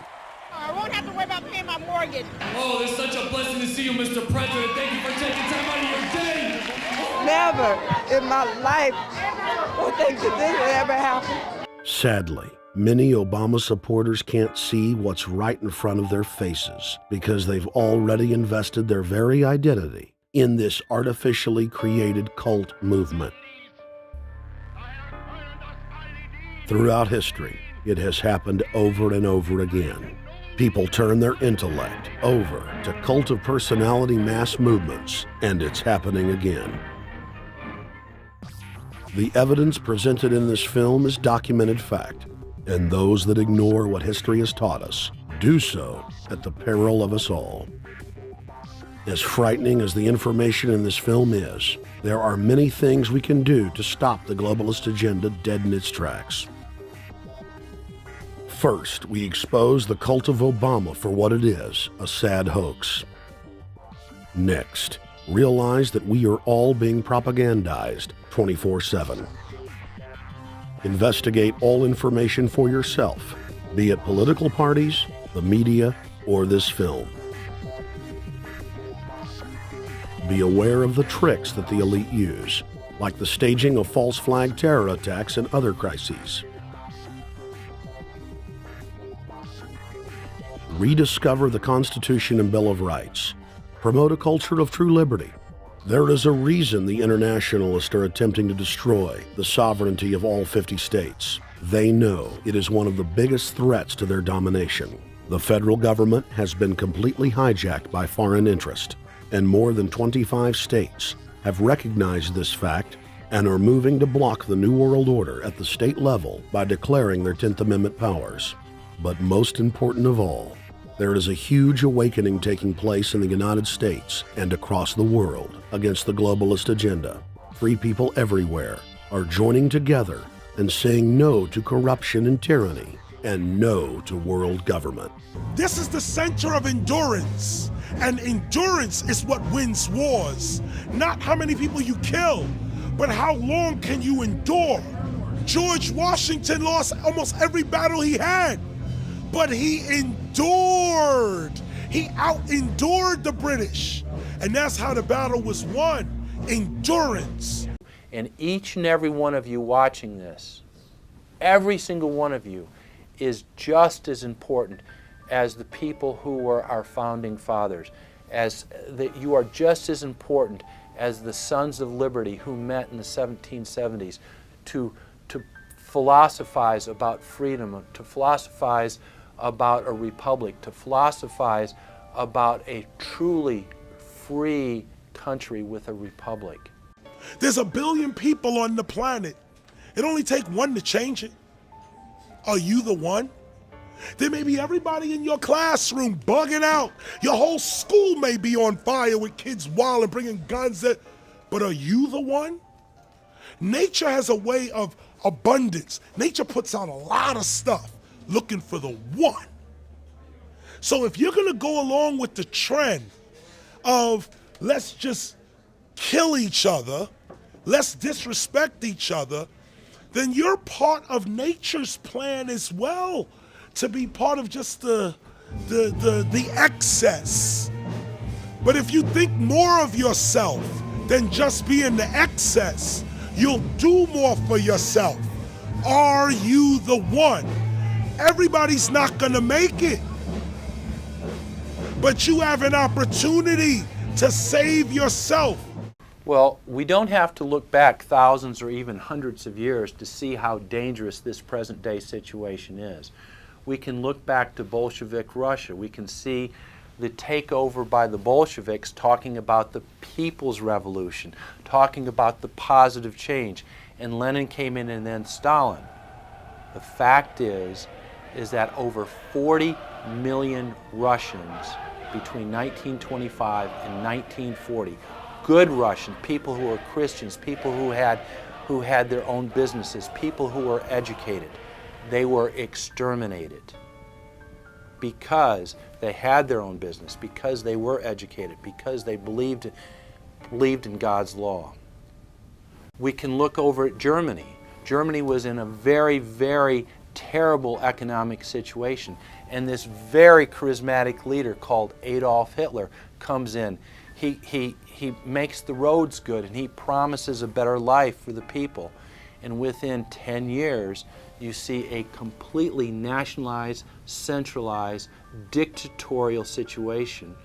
I won't have to worry about paying my mortgage. Oh, it's such a blessing to see you, Mr. President. Thank you for taking time out of your day. Never in my life would think that this would ever happen. Sadly, many Obama supporters can't see what's right in front of their faces because they've already invested their very identity in this artificially created cult movement. Throughout history, it has happened over and over again. People turn their intellect over to cult of personality mass movements, and it's happening again. The evidence presented in this film is documented fact, And those that ignore what history has taught us do so at the peril of us all. As frightening as the information in this film is, there are many things we can do to stop the globalist agenda dead in its tracks. First, we expose the cult of Obama for what it is, a sad hoax. Next, realize that we are all being propagandized 24/7. Investigate all information for yourself, be it political parties, the media, or this film. Be aware of the tricks that the elite use, like the staging of false flag terror attacks and other crises. Rediscover the Constitution and Bill of Rights. Promote a culture of true liberty. There is a reason the internationalists are attempting to destroy the sovereignty of all 50 states. They know it is one of the biggest threats to their domination. The federal government has been completely hijacked by foreign interest, and more than 25 states have recognized this fact and are moving to block the New World Order at the state level by declaring their 10th Amendment powers. But most important of all, there is a huge awakening taking place in the United States and across the world against the globalist agenda. Free people everywhere are joining together and saying no to corruption and tyranny and no to world government. This is the center of endurance, and endurance is what wins wars. Not how many people you kill, but how long can you endure? George Washington lost almost every battle he had, but he endured. He out-endured the British, and that's how the battle was won, endurance. And each and every one of you watching this, every single one of you, is just as important as the people who were our founding fathers, as that you are just as important as the Sons of Liberty who met in the 1770s to philosophize about freedom, to philosophize about a republic, to philosophize about a truly free country with a republic. There's 1 billion people on the planet. It only takes one to change it. Are you the one? There may be everybody in your classroom bugging out. Your whole school may be on fire with kids wild and bringing guns. But are you the one? Nature has a way of abundance. Nature puts out a lot of stuff looking for the one. So if you're going to go along with the trend of let's just kill each other, let's disrespect each other, then you're part of nature's plan as well, to be part of just the excess. But if you think more of yourself than just being the excess, you'll do more for yourself. Are you the one? Everybody's not gonna make it, but you have an opportunity to save yourself. Well, we don't have to look back thousands or even hundreds of years to see how dangerous this present day situation is. We can look back to Bolshevik Russia. We can see the takeover by the Bolsheviks talking about the people's revolution, talking about the positive change. And Lenin came in and then Stalin. The fact is that over 40 million Russians between 1925 and 1940, good Russians, people who were Christians, people who had their own businesses, people who were educated, they were exterminated because they had their own business, because they were educated, because they believed in God's law. We can look over at Germany. Germany was in a very, very terrible economic situation, and this very charismatic leader called Adolf Hitler comes in. He makes the roads good, and he promises a better life for the people. And within 10 years, you see a completely nationalized, centralized, dictatorial situation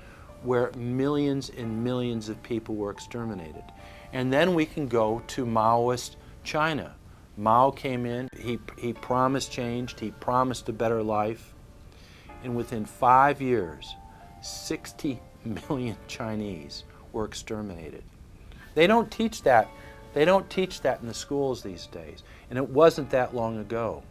where millions and millions of people were exterminated. And then we can go to Maoist China. Mao came in, he promised change, he promised a better life, and within 5 years, 60 million Chinese were exterminated. They don't teach that. They don't teach that in the schools these days, and it wasn't that long ago.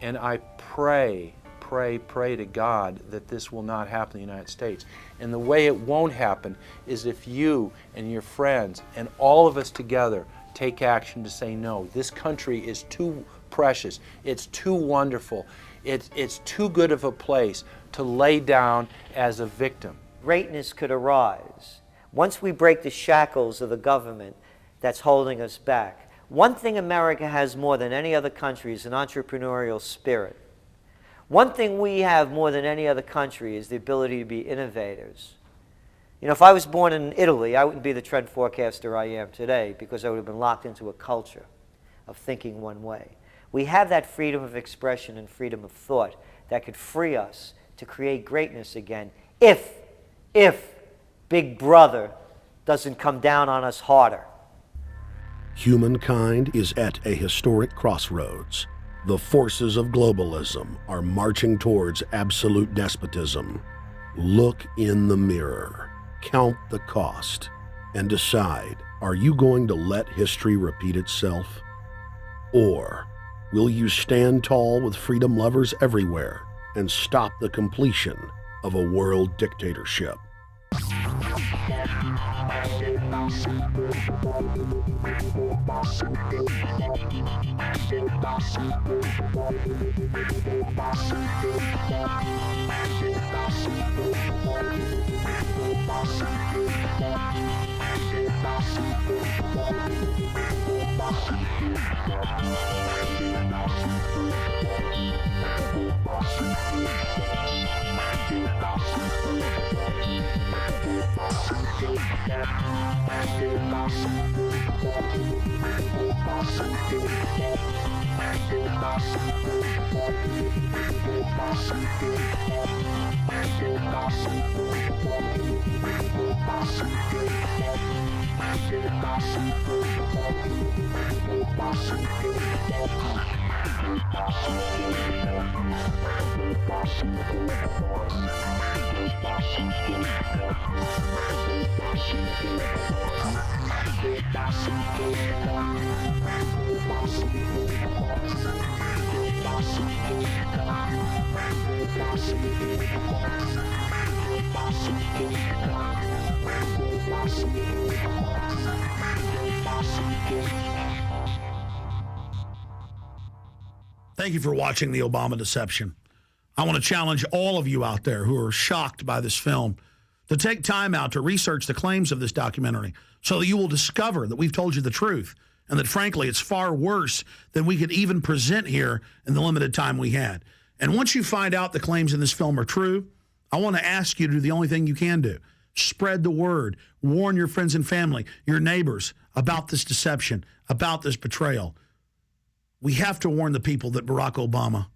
And I pray to God that this will not happen in the United States. And the way it won't happen is if you and your friends and all of us together take action to say no. This country is too precious. It's too wonderful. It's too good of a place to lay down as a victim. Greatness could arise once we break the shackles of the government that's holding us back. One thing America has more than any other country is an entrepreneurial spirit. One thing we have more than any other country is the ability to be innovators. You know, if I was born in Italy, I wouldn't be the trend forecaster I am today because I would have been locked into a culture of thinking one way. We have that freedom of expression and freedom of thought that could free us to create greatness again if Big Brother doesn't come down on us harder. Humankind is at a historic crossroads. The forces of globalism are marching towards absolute despotism. Look in the mirror, count the cost, and decide, are you going to let history repeat itself? Or will you stand tall with freedom lovers everywhere and stop the completion of a world dictatorship? Thank you for watching The Obama Deception. I want to challenge all of you out there who are shocked by this film to take time out to research the claims of this documentary so that you will discover that we've told you the truth and that, frankly, it's far worse than we could even present here in the limited time we had. And once you find out the claims in this film are true, I want to ask you to do the only thing you can do. Spread the word. Warn your friends and family, your neighbors, about this deception, about this betrayal. We have to warn the people that Barack Obama,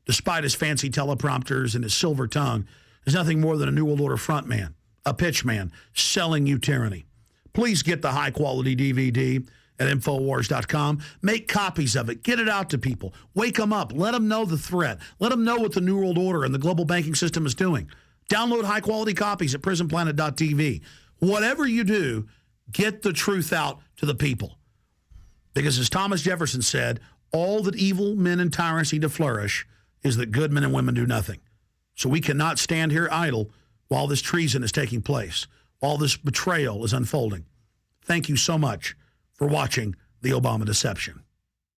despite his fancy teleprompters and his silver tongue, is nothing more than a New World Order frontman, a pitchman, selling you tyranny. Please get the high-quality DVD at Infowars.com. Make copies of it. Get it out to people. Wake them up. Let them know the threat. Let them know what the New World Order and the global banking system is doing. Download high-quality copies at PrisonPlanet.tv. Whatever you do, get the truth out to the people. Because as Thomas Jefferson said, all that evil men and tyrants need to flourish is that good men and women do nothing. So we cannot stand here idle while this treason is taking place, while this betrayal is unfolding. Thank you so much for watching The Obama Deception.